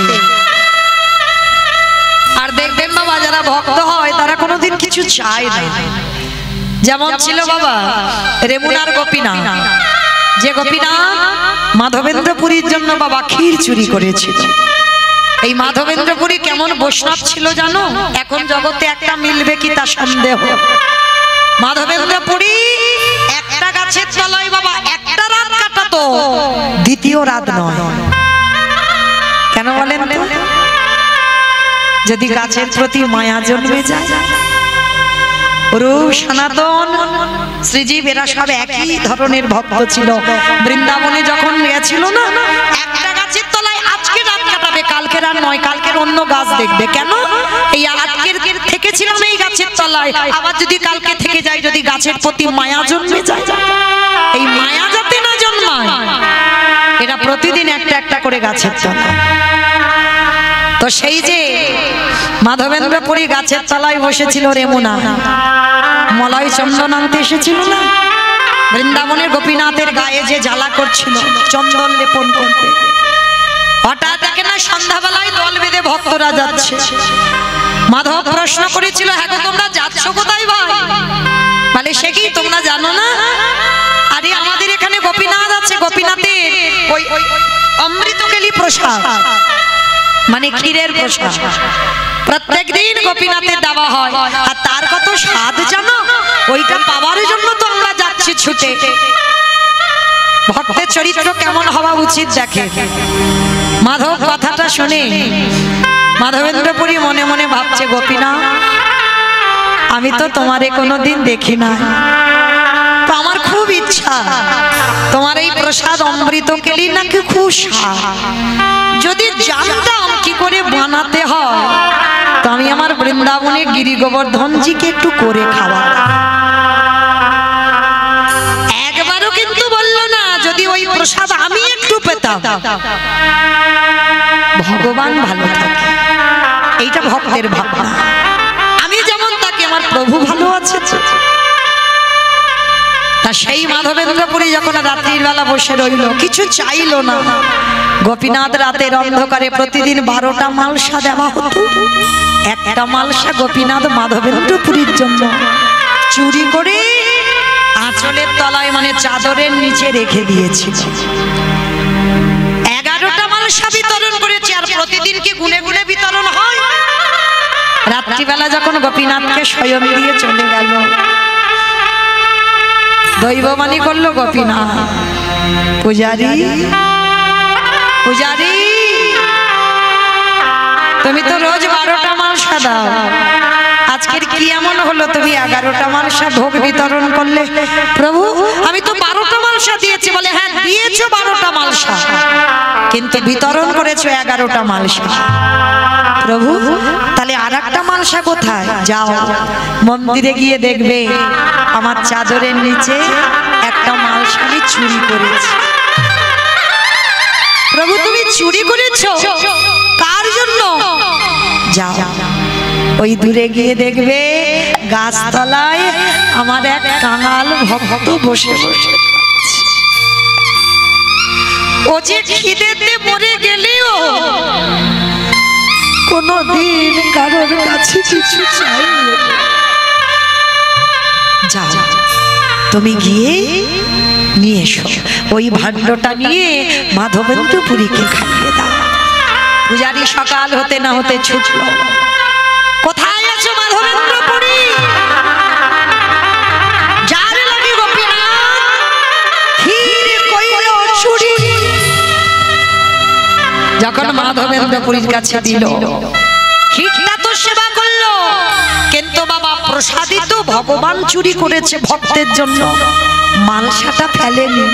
আর দেখবেন বাবা যারা ভক্ত হয় তারা কোনোদিন কিছু চায় না। যেমন ছিল বাবা রেমুনার গোপীনাথ, যে গোপীনাথ মাধবেন্দ্রপুরীর জন্য বাবা ক্ষীর চুরি করেছিল। এই মাধবেন্দ্রপুরী কেমন বৈষ্ণব ছিল জানো? এখন জগতে একটা মিলবে কি তা সন্দেহ। মাধবেন্দ্রপুরী একটা গাছের তলায় বাবা একটা রাত কাটাতো, দ্বিতীয় রাত নয়। কেন বলেন তো? যদি গাছের প্রতি মায়া জন্মে যায়। রূপ সনাতন শ্রীজীব এরা সব একই ধরনের ভক্ত ছিল। বৃন্দাবনে যখন গেছিল না, একটা গাছের তলায় আজকে রাত কাটাবে, কালকের আর নয়, কালকের অন্য গাছ দেখবে। কেন? এই আজকের থেকেছিলাম এই গাছের তলায়, আবার যদি কালকে থেকে যাই, যদি গাছের প্রতি মায়া জন্মে যায়, এই মায়া যাতে না জন্মায়, এরা প্রতিদিন একটা একটা করে গাছের তলায়। তো সেই যে মাধবেন্দ্রপুরী গাছের তলায় বসেছিল রেমুনা, মলয় চন্দন আনতে এসেছিল না, বৃন্দাবনের গোপীনাথের গায়ে যে জ্বালা করছিল চন্দন লেপন করতে, হঠাৎ দেখে না সন্ধ্যাবেলায় দল বেঁধে ভক্তরা যাচ্ছে। মাধব প্রশ্ন করেছিল, হ্যাঁ গো তোমরা যাচ্ছ কোথায় ভাই? বলে সে কি তোমরা জানো না? আরে আমাদের এখানে গোপীনাথ আছে, গোপীনাথের ওই অমৃতকেলি প্রসাদ, মানে ক্ষীরের প্রসাদ প্রত্যেক দিন গোপীনাথের দেওয়া হয়। আর তার কত স্বাদ জানো? ওইটা পাওয়ার জন্য তো আমরা যাচ্ছি ছুটে। ভক্তের চরিত্র কেমন হওয়া উচিত দেখে। মাধব কথাটা শুনে মাধবেন্দ্রপুরী মনে মনে ভাবছে, গোপীনাথ আমি তো তোমারে কোনোদিন দেখি না, তো আমার খুব ইচ্ছা তোমার এই প্রসাদ অমৃতকেলি নাকি খুব স্বাদ। যদি জানতাম কি করে বানাতে হয় তো আমি আমার বৃন্দাবনে গিরি গোবর্ধনজিকে একটু করে খাওয়া। একবারও কিন্তু বলল না যদি ওই প্রসাদ আমি একটু পেতাম। ভগবান ভালো থাকে, এইটা ভক্তের ভাবনা। আমি যেমন তাকে আমার প্রভু ভালো আছে। তা সেই মাধবেন্দ্রপুরী যখন রাত্রির বেলা বসে রইল, কিছু চাইলো না। গোপীনাথ রাতের অন্ধকারে প্রতিদিন 12টা মালসা দেওয়া হতো। একটা মালসা গোপীনাথ মাধবেন্দ্রপুরীর জন্য চুরি করে আঁচলের তলায়, মানে চাদরের নিচে রেখে দিয়েছিল। 11টা মালসা বিতরণ করেছে। আর প্রতিদিন কি গুনে গুনে বিতরণ হয়? রাত্রিবেলা যখন গোপীনাথকে স্বয়ং দিয়ে চলে গেল, দৈববাণী করলো, গোপীনাথ পূজারী পূজারী তুমি তো রোজ 12টা মালসা দাও, আজকের কি এমন হলো তুমি 11টা মালসা ভোগ বিতরণ করলে? প্রভু আমি তো 12টা মালসা দিয়েছি। বলে হ্যাঁ দিয়েছো 12টা মালসা, কিন্তু বিতরণ করেছো 11টা মালসা। প্রভু তাহলে আর একটা মালসা কোথায়? যাও মন্দিরে গিয়ে দেখবে আমার চাদরের নিচে একটা মালসা আমি চুরি করেছি। প্রভু তুমি চুরি করেছো? কার জন্য? যাও ওই দূরে গিয়ে দেখবে গাছতলায় আমার এক কাঙাল ভক্ত বসে বসে ও যে খিদেতে মরে গেলেও কোনদিন কারোর কাছে কিছু চাইনি। যাও তুমি গিয়ে নিয়ে এসো, ওই ভাণ্ডটা নিয়ে মাধবেন্দ্রপুরীকে খাইয়ে দাও। পূজারি সকাল হতে না হতে ছুটল, কোথায় আছো মাধবেন্দ্রপুরী? যার লাগি গোপীনাথ ক্ষীর কইল চুরি। যখন মাধবেন্দ্রপুরীর কাছে দিল, ক্ষীরটা তো সেবা করলো, কিন্তু বাবা প্রসাদিত ভগবান চুরি করেছে ভক্তের জন্য, মালসাটা ফেলেনি।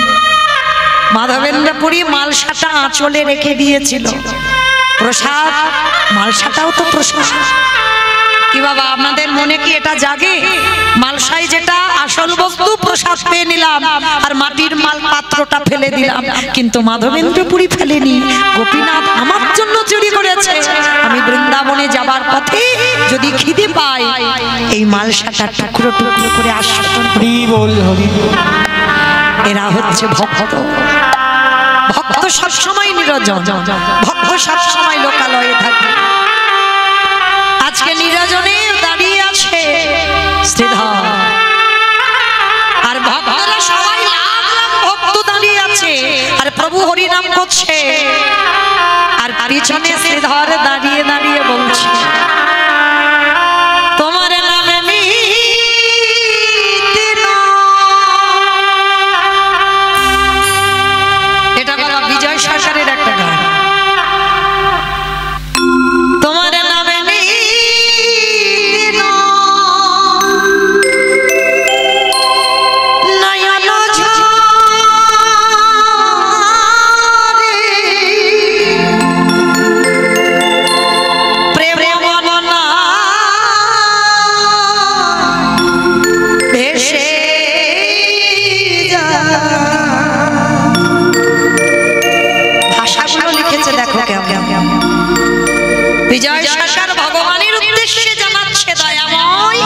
মাধবেন্দ্রপুরী মালসাটা আঁচলে রেখে দিয়েছিল। প্রসাদ মালসাটাও তো প্রসাদ। কি বাবা আপনাদের মনে কি এটা জাগে? মালসায় যেটা আসল বস্তু প্রসাদ পেয়ে নিলাম, আর মাটির মাল পাত্রটা ফেলে দিলাম, কিন্তু মাধবেন্দ্রপুরী ফেলেনি। গোপীনাথ আমার জন্য চুরি করেছে। আমি বৃন্দাবনে যাবার পথে যদি খিদে পাই, এই মালসাটা টুকরো টুকরো করে আসন। হরি বল হরি বল। এরা হচ্ছে ভক্ত। ভক্ত সবসময় নিরঞ্জন, ভক্ত সবসময় লোকালয়ে থাকে। আজকে নিরজনে দাঁড়িয়ে আছে শ্রীধর, আর ভক্তরা সবাই লাখ লাখ ভক্ত দাঁড়িয়ে আছে, আর প্রভু হরি নাম করছে, আর পিছনে শ্রীধর দাঁড়িয়ে দাঁড়িয়ে বলছে তোমার নামে এটা বাবা বিজয় সরকারের একটা গান। তোমার নামে বিজয় সরকার ভগবানের উদ্দেশ্যে জানাচ্ছে দয়াময়,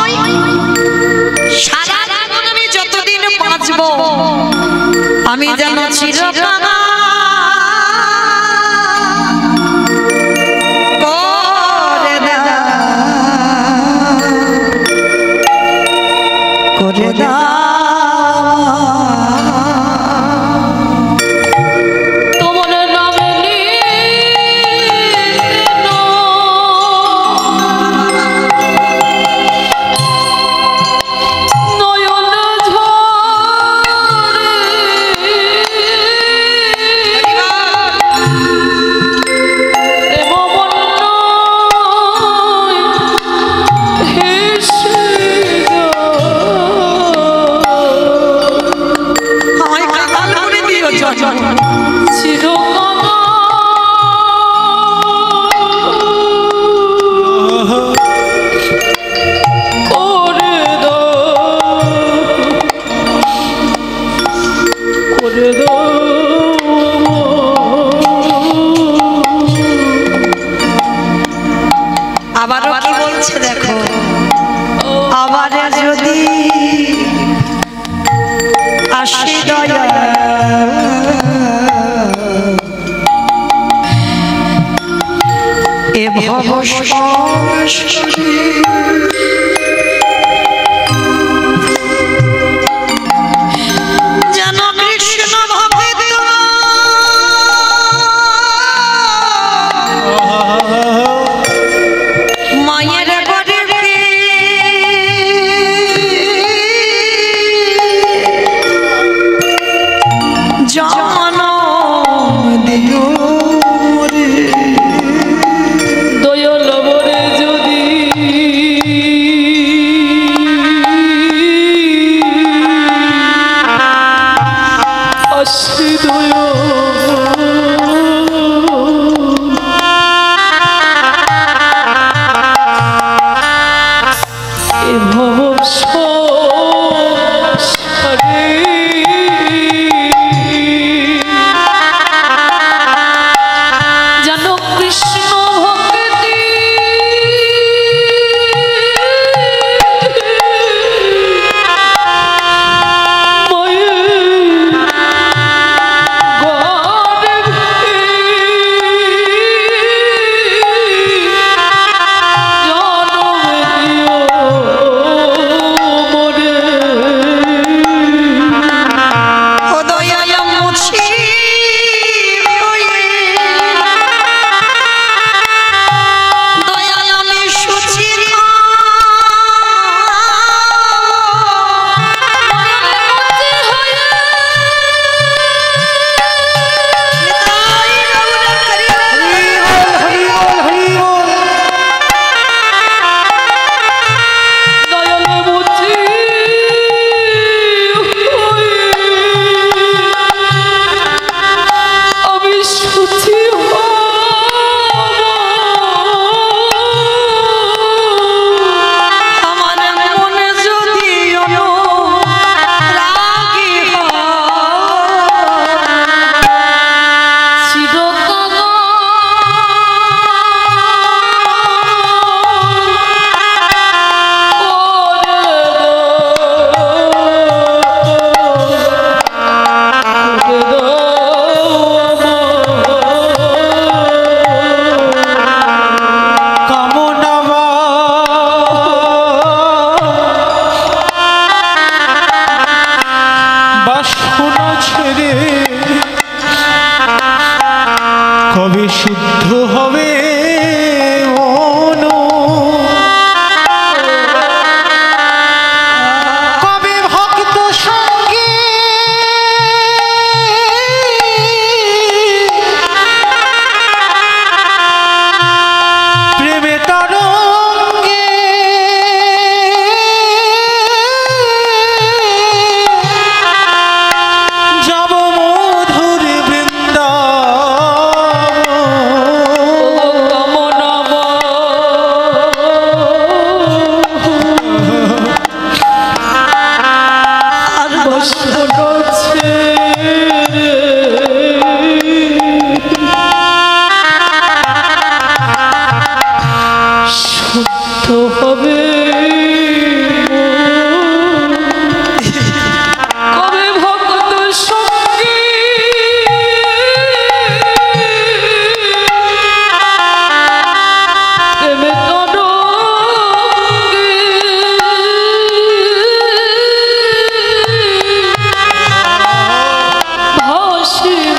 সারা জীবন আমি যতদিন বাঁচব আমি যেন চিরকাল করে দাও। আবারও কি বলছে দেখো, আবার যদি আসে দয়া এ ভব সংসারে যেন কৃষ্ণ ভক্ত মায়ের ঘরে জন দিও রে দয়াল বরে যদি পড়াশোনা ছেড়ে কবে শুদ্ধ হবে মন, কবে ভক্ত সঙ্গে প্রেমে তরঙ্গে যাব মধুর হবে কবে ভক্ত সঙ্গী প্রেমে তরঙ্গে ভাসিব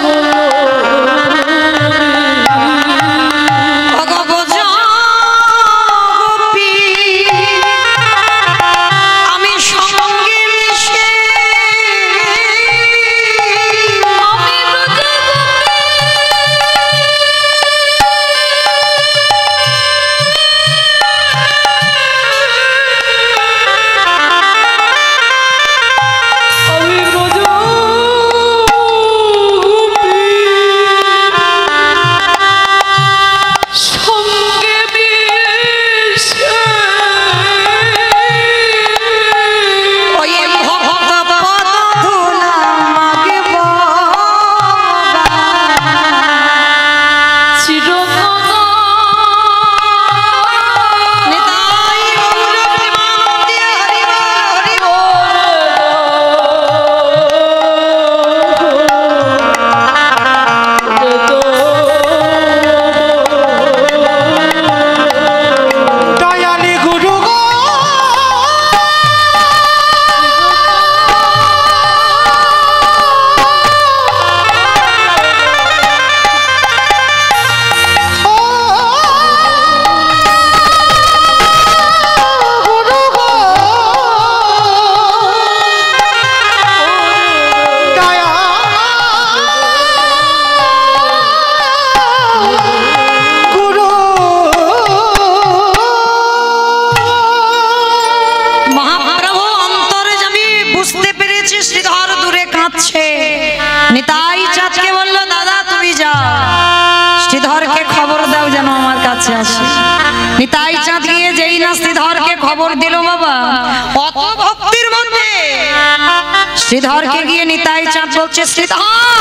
নিতাই চাঁদকে বলল, দাদা তুমি যাও, শ্রীধরকে খবর দাও যেন আমার কাছে আসে। নিতাই চাঁদ গিয়ে যেই না শ্রীধরকে খবর দিল, বাবা অত ভক্তির মধ্যে শ্রীধরকে গিয়ে নিতাই চাঁদ বলছে, শ্রীধর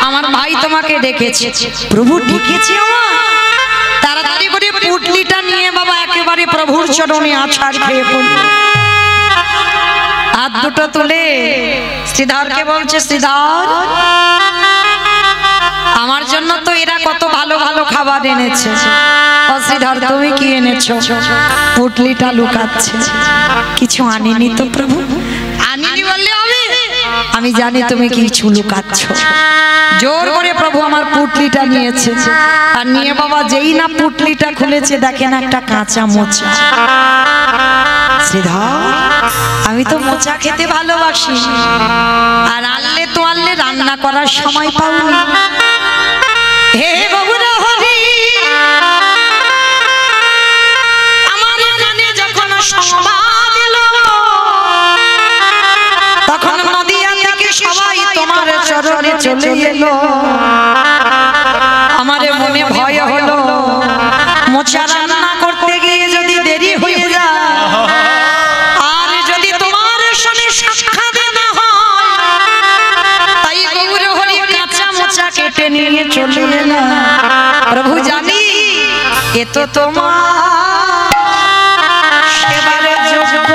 আমার ভাই তোমাকে ডেকেছে। প্রভু ডেকেছে আমার? তাড়াতাড়ি করে পুটলিটা নিয়ে বাবা একেবারে প্রভুর চরণে আছাড় খেয়ে পড়ল। হাত দুটো তুলে শ্রীধরকে বলছে, শ্রীধর আমার জন্য তো এরা কত ভালো ভালো খাবার এনেছে, ও শ্রীধর তুমি কি এনেছো? পুটলিটা লুকাচ্ছে। কিছু আনিনি তো প্রভু। আনিনি বললে হবে? আমি জানি তুমি কিছু লুকাচ্ছ। জোর করে প্রভু আমার পুটলিটা নিয়েছে, আর নিয়ে বাবা যেই না পুটলিটা খুলেছে দেখেন একটা কাঁচা মোচা। শ্রীধর আমি তো মোচা খেতে ভালোবাসি, আর আনলে তো আনলে রান্না করার সময় পাওনি। হে বাবুরা হরি, আমার কানে যখন সংবাদ এলো, তখন নদিয়া থেকে সবাই তোমার চরণে চলে এলো। আমার মনে ভয় হলো, মোচা রান্না করতে গিয়ে যদি দেরি হয়ে যায়, আর যদি তোমার সঙ্গে সাক্ষাৎ না হয়, তাই গৌর হরি কাঁচা মোচা কেটে নিয়ে চলে এলাম। প্রভু জানি এ তো তোমার সেবার যোগ্য।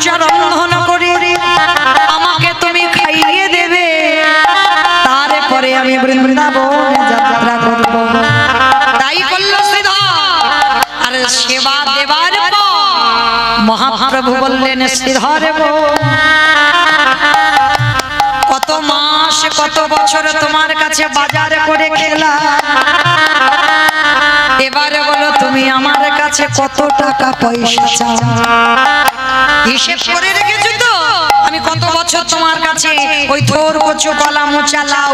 মোচা রন্ধন করে আমাকে তুমি খাইয়ে দেবে, তারপরে আমি বৃন্দাবনে যাত্রা করব। তাই করল শ্রীধর। আর সেবা দেবার পর মহাপ্রভু বললেন, শ্রীধর গো, কত মাস কত বছর তোমার কাছে বাজার করে খেলা, এবারে বলো তুমি আমার কাছে কত টাকা পয়সা চাও। হিসেব করে রেখেছো তো আমি কত বছর তোমার কাছে ওই থোর কচু কলা মোচা লাউ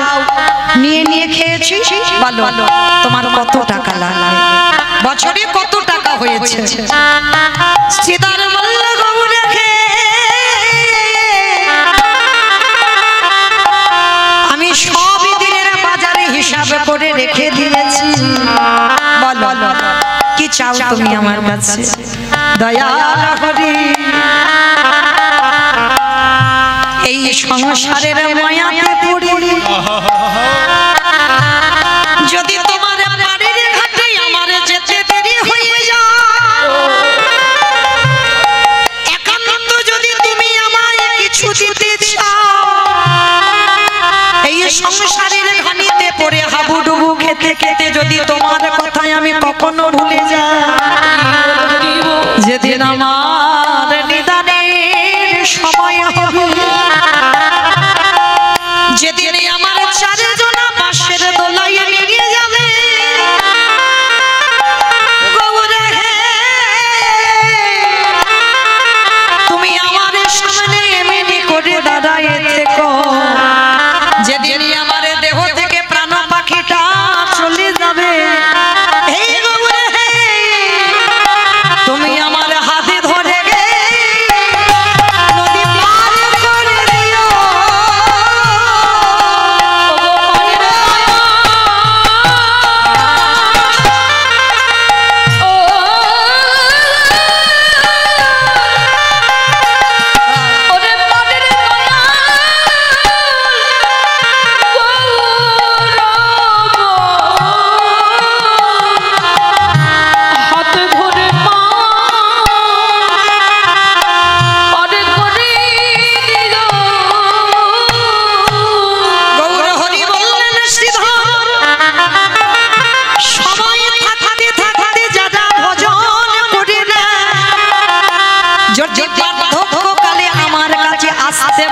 নিয়ে নিয়ে খেয়েছি, বলো তোমার কত টাকা লাগবে, বছরে কত টাকা হয়েছে। শ্রীধর বলল, গৌরে আমি সবই দিনের বাজারে হিসাব করে রেখে দিয়েছি, বলো কি চাও তুমি আমার কাছে। দয়াল হরি, এই সংসারের মায়াতে পড়ে যদি তোমার বাড়ির ঘাটে আমার যেতে দেরি হয়ে যায়, একান্ত যদি তুমি আমায় কিছু দিতে চাও, এই সংসারের ঘানিতে পড়ে হাবুডুবু খেতে খেতে যদি তোমার কথায় আমি কখনো ভুলে যাই, যেদিন আমার নিদানের সময় হবে, যেদিন আমার চারজনা পাশের দোলায় নিয়ে যাবে, গৌরে তুমি আমার সামনে এমনি করে দাঁড়ায় থেকো, যেদিন আমার দেহ থেকে প্রাণ পাখিটা চলে যাবে, তুমি আমার হাতে ধরে নদী পার করে দিও।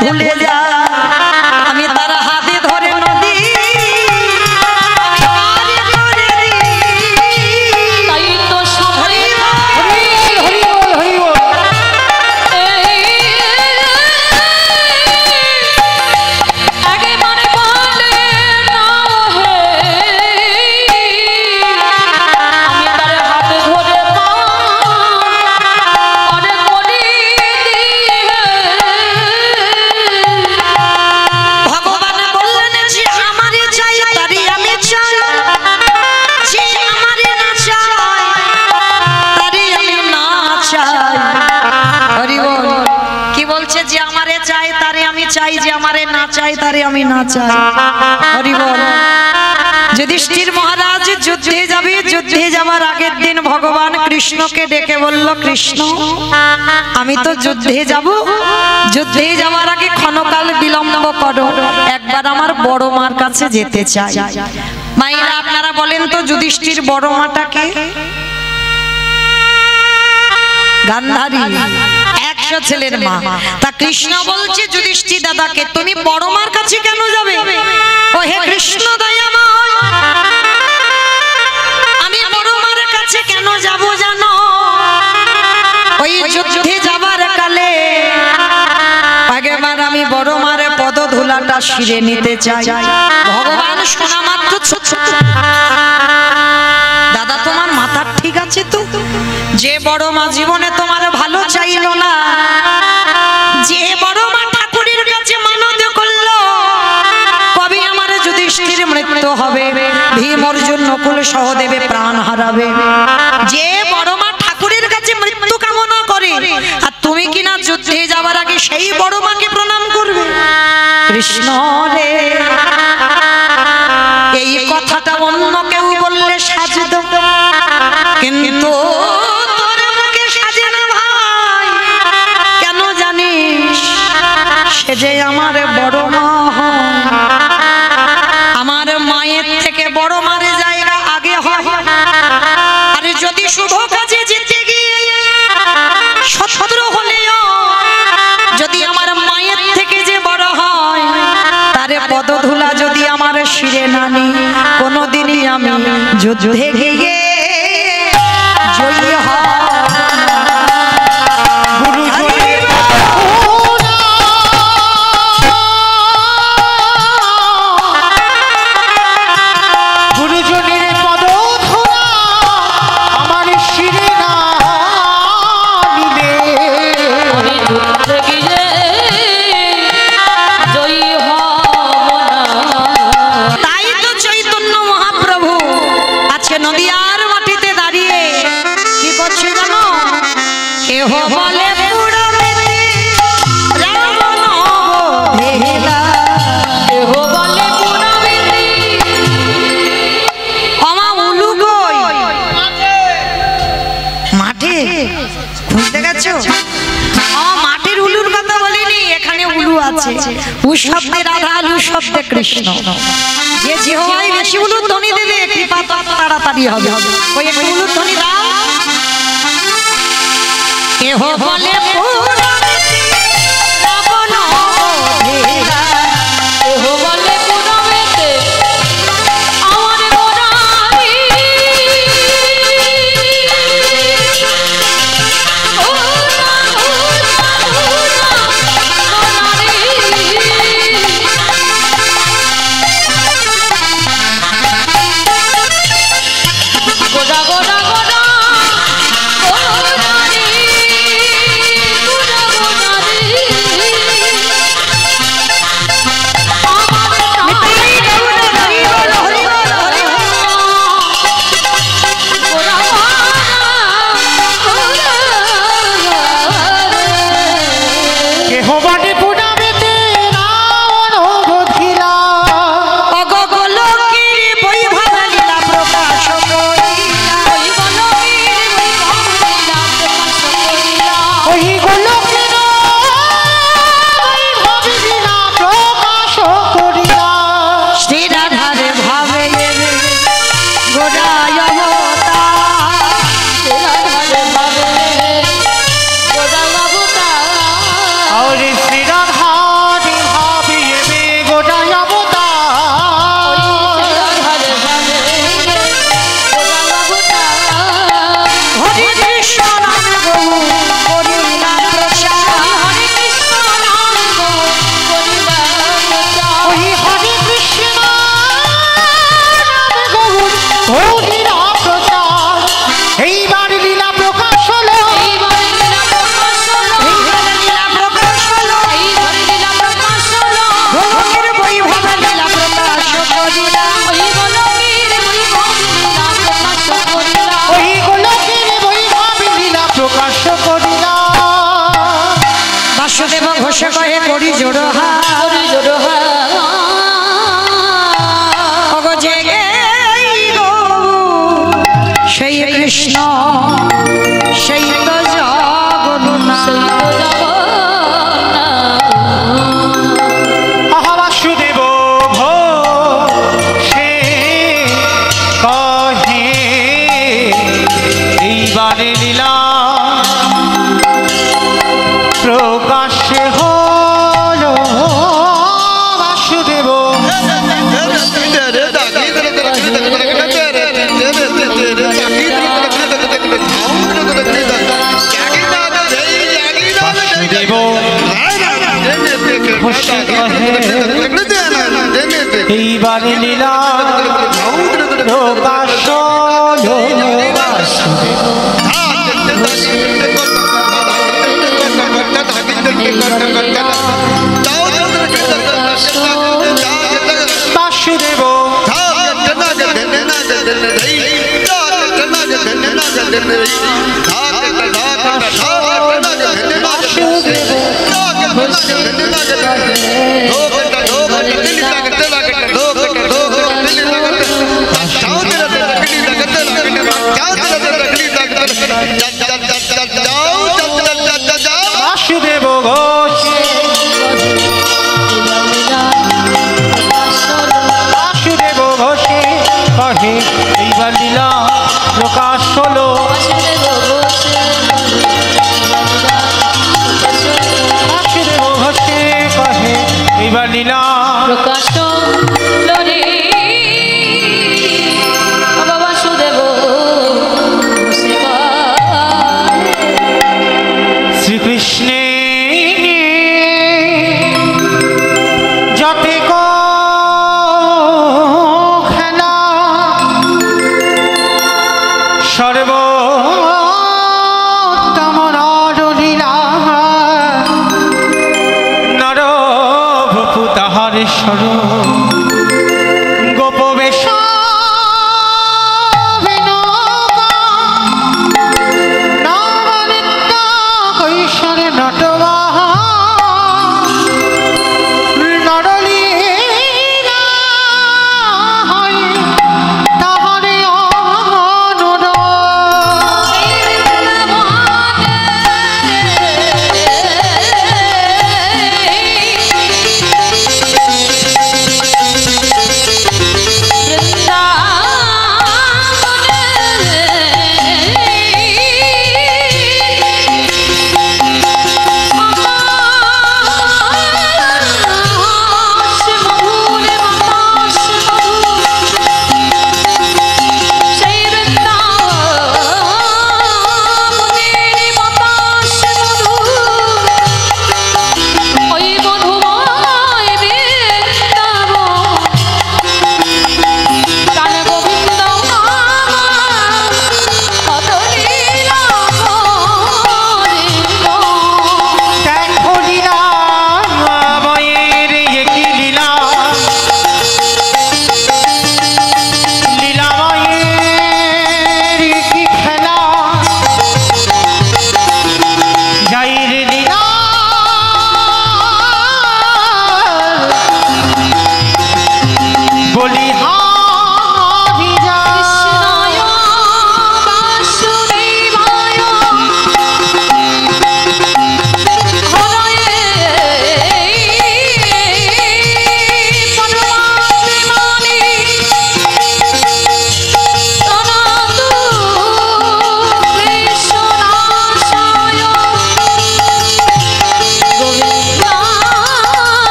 ভুলে যা আমি তার হাতে ধরে নদী তাই তো সবাই একেবারে বলে না হে, আমি তার হাতে ধরে অনেক করি ভগবান বললেন যে আমারে চাই তারই আমি চাই, যে আমারে না চাই তারই আমি না চাই। হরি বল। কি বলছে? যে আমারে চাই তারে আমি চাই, যে আমারে না চাই তারে আমি না চাই। হরি বল। যুধিষ্ঠির মহারাজ যুদ্ধে যাবে, যুদ্ধে যাওয়ার আগের দিন ভগবান কৃষ্ণকে ডেকে বলল, কৃষ্ণ আমি তো যুদ্ধে যাব, যুদ্ধে যাওয়ার আগে ক্ষণকাল বিলম্ব করো, একবার আমার বড় মার কাছে যেতে চাই। মায়েরা আপনারা বলেন তো যুধিষ্ঠির বড় মাটাকে? গান্ধারী, 100 ছেলের মা। তা কৃষ্ণ বলছে যুধিষ্ঠির দাদাকে, তুমি বড় মার কাছে কেন যাবে? ও হে কৃষ্ণ দয়াময়, আমি বড় মার কাছে কেন যাব জানো? ওই যুদ্ধে যাবার কালে আগেবার আমি বড় মার পদধূলাটা শিরে নিতে চাই। ভগবান শোনা মাত্র দাদা তোমার মাথা ঠিক আছে তো? যে বড় মা জীবনে তোমার ভালো চাইলো না, যে বড় মা ঠাকুরের কাছে মানত করলো কবে আমার যুধিষ্ঠির মৃত্যু হবে, ভীম অর্জুন নকুল সহদেবে প্রাণ হারাবে, যে বড় মা ঠাকুরের কাছে মৃত্যু কামনা করে, আর তুমি কিনা যুদ্ধে যাবার আগে সেই বড় মাকে প্রণাম করবে। কৃষ্ণ রে, এই কথাটা অন্য কেউ বললে সাজত, কিন্তু তোর মুখে সাজে না ভাই, কেন সে যে আমার বড় মা হয়। আমার মায়ের থেকে বড় মার জায়গা আগে হয়। আর যদি শুভ কাজে যেতে গিয়ে শত্রু হলেও যদি আমার মায়ের থেকে যে বড় হয়, তারে পদধূলা যদি আমার শিরে না নি, কোনোদিনই আমি যুদ্ধে গিয়ে জয়ী হব না। নদিয়ার মাটিতে দাঁড়িয়ে কি করছে জানো? কেহ বলে পুরাবেতে রাবণ বধিলা, কেহ বলে পুরাবেতে। আমা উলু কই? মাঠে খুঁজতে গেছো? মাটির উলুর কথা বলিনি, এখানে উলু আছে। উ শব্দে রাধা, উলু শব্দে কৃষ্ণ। যে জিহ্বায় বেশি উলুর ধ্বনি দেবে কৃপা তাড়াতাড়ি হবে। ওই একটু উলুর ধ্বনি দাও। কেহ বলে পুরাবেতে রাবণ বধিলা, কেহ বলে পুরাবেতে আমার মুরারি। গোড়া গোড়া গোড়া গোড়ারি, গোড়া গোড়ারি। বাসুদেব ঘোষ কহে করি জোড়হা, করি জোড়হা। ওগো জেগে গো সেই কৃষ্ণ, সেই তো জগন্নাথ। বাসুদেব ঘোষে কহে এইবারে লীলা প্রকাশ হলো। বাসুদেব বাসুদেব ঘোষে কহে এইবারে লীলা প্রকাশ হলো। বাসুদেব বাসুদেব ঘোষ প্রকাশ হলো বাসুদেব ঘোষে কহে এইবার লীলা প্রকাশ লরে বাবা সুদেব শ্রীকৃষ্ণে যতে খেলা সর্বোত্তম নরলীলা নরভূপু তাহার স্বরূপ গোপবেশ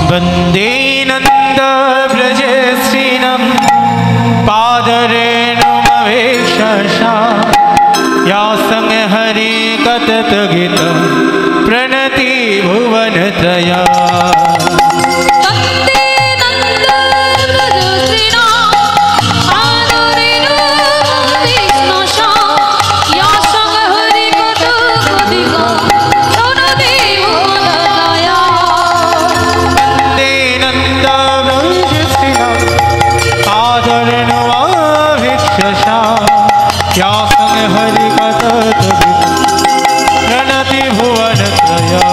वन्दे नन्द व्रज श्रीनं पादरेणुमवेशसा या संहरे कतत गीतं प्रणति भुवनत्रया प्रणति भुवन त्रया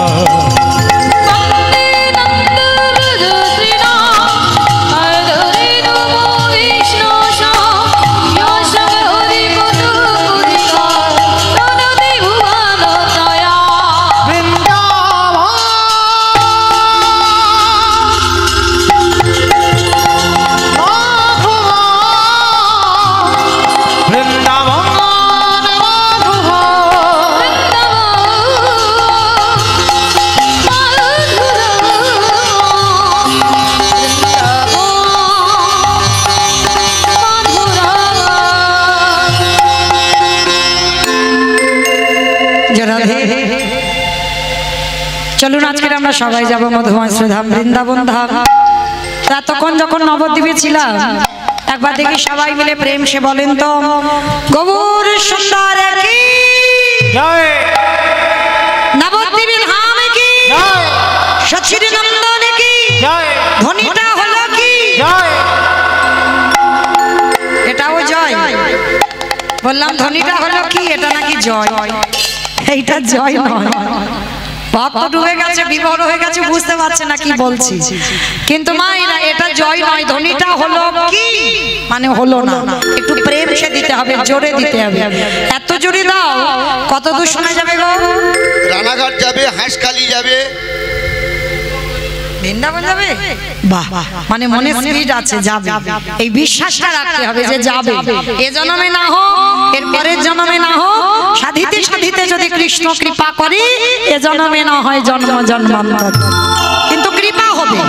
রাধে রাধে। চলুন আজকে আমরা সবাই যাব মধুমাশ্রী ধাম, বৃন্দাবন ধাম। তখন যখন নবদ্বীপে ছিলাম, একবার দেখি সবাই মিলে প্রেম সে বলেন তো, গৌর সুন্দর কি জয়, নবদ্বীপে ধাম কি জয়, সচির নন্দন কি জয়, ধ্বনিটা হলো কি জয়, এটাও জয়। বললাম ধ্বনিটা হলো কি, এটা নাকি জয়। এইটা জয় নয়, ভক্ত ডুবে গেছে, বিভোর হয়ে গেছে, বুঝতে পারছে না কি বলছি। কিন্তু মা এটা জয় নয়, ধ্বনিটা হলো কি মানে হলো না। একটু প্রেম সে দিতে হবে, জোরে দিতে হবে। এত জোরে দাও কত দূর শোনা যাবে গো? রানাঘাট যাবে, হাঁসখালি যাবে, বৃন্দাবন যাবে। বাহ, মানে মনে স্পিড আছে, যাবে। এই বিশ্বাসটা রাখতে হবে যে যাবে। এ জন্মে না হোক, এর পরের জন্মে না হোক, সাধিতে সাধিতে যদি কৃষ্ণ কৃপা করে, এ জন্মে না হয় জন্ম জন্মান্তর, কিন্তু কৃপা হবে,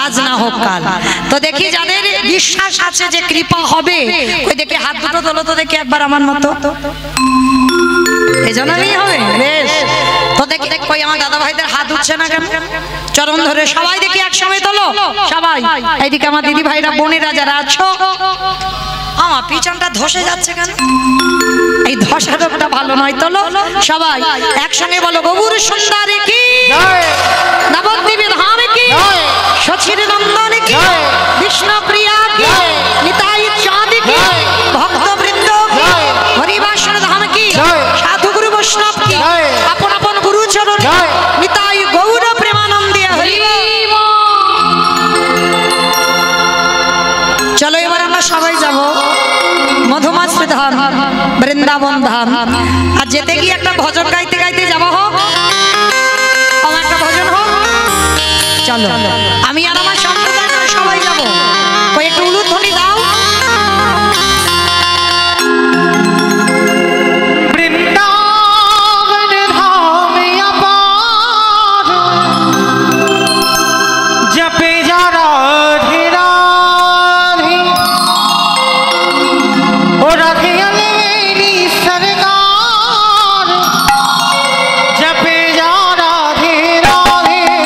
আজ না হোক কাল। তো দেখি যাদের বিশ্বাস আছে যে কৃপা হবে, ওই দেখে হাত দুটো তোলো তো দেখি একবার আমার মতো। এই জন্যই হবে, বেশ। তো দেখি কই আমার দাদা ভাইদের হাত উঠছে না কেন? চরণ ধরে সবাই দেখি একসঙ্গে তোলো সবাই। এইদিকে আমার দিদি ভাইরা বোনেরা যারা আছো, আমার পিছনটা ধসে যাচ্ছে কেন? এই ধসা রোগটা ভালো নয়, তোলো সবাই একসঙ্গে বলো, গৌর সুন্দরী কি জয়, নবদ্বীপে ধাম কি জয়, সচির নন্দন কি জয়, বিষ্ণু প্রিয়া কি জয়, নিতাই চাঁদ কি জয়, ভক্ত বৃন্দ কি জয়, হরিবাসর ধাম কি জয়, সাধু গুরু বৈষ্ণব কি জয়, আপন আপন গুরু চরণ জয়, নিতাই গৌর প্রেমানন্দে হরি। চলো এবার আমরা সবাই যাব মধুমাশ্রী ধাম, বৃন্দাবন ধাম। আর যেতে গিয়ে একটা ভজন গাইতে গাইতে যাওয়া হোক, আমার একটা ভজন হোক। চলো আমি আর আমার সম্প্রদায় করে সবাই যাব। ওই একটু উলুধ্বনি দাও। বৃন্দাবন ধামে আপার, জপে যা রাধে রাধে, ও রাধে আলেরি সরকার, জপে যা রাধে রাধে, ও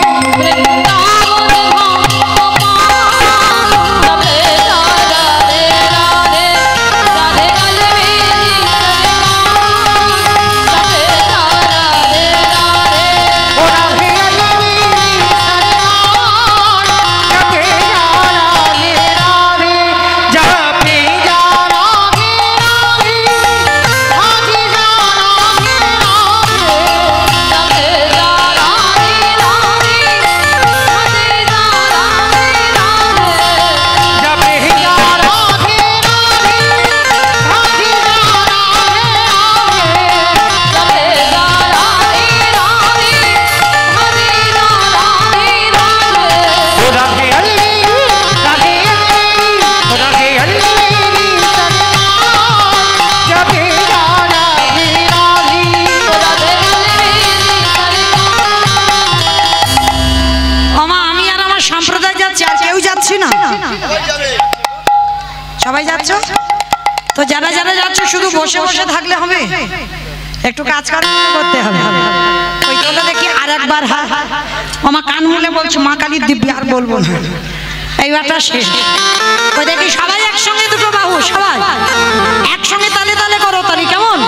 রাধে আলেরি সরকার, জপে যা রাধে রাধে, জপে যা রাধে রাধে, হাজি যা রাধে রাধে, জপে যা রাধে রাধে, হাজি যা রাধে রাধে, ও রাধে আলেরি, রাধে আলেরি, ও রাধে আলেরি সরকার, জপে যা রাধে রাধে, আমা আমি আর আমার সম্প্রদায় যাচ্ছি, আর কেউ যাচ্ছি না। সবাই যাবে। সবাই যাচ্ছ তো? যারা যারা যাচ্ছ শুধু বসে বসে থাকলে হবে, একটু কাজ করতে হবে। ওই তোলো দেখি আর একবার। আমার কান মুলে বলছো মা কালীর দিব্যি, আর বলবো না, এইবারটা শেষ। ওই দেখি সবাই একসঙ্গে দুটো বাহু, সবাই একসঙ্গে তালে তালে করো, তালি কেমন?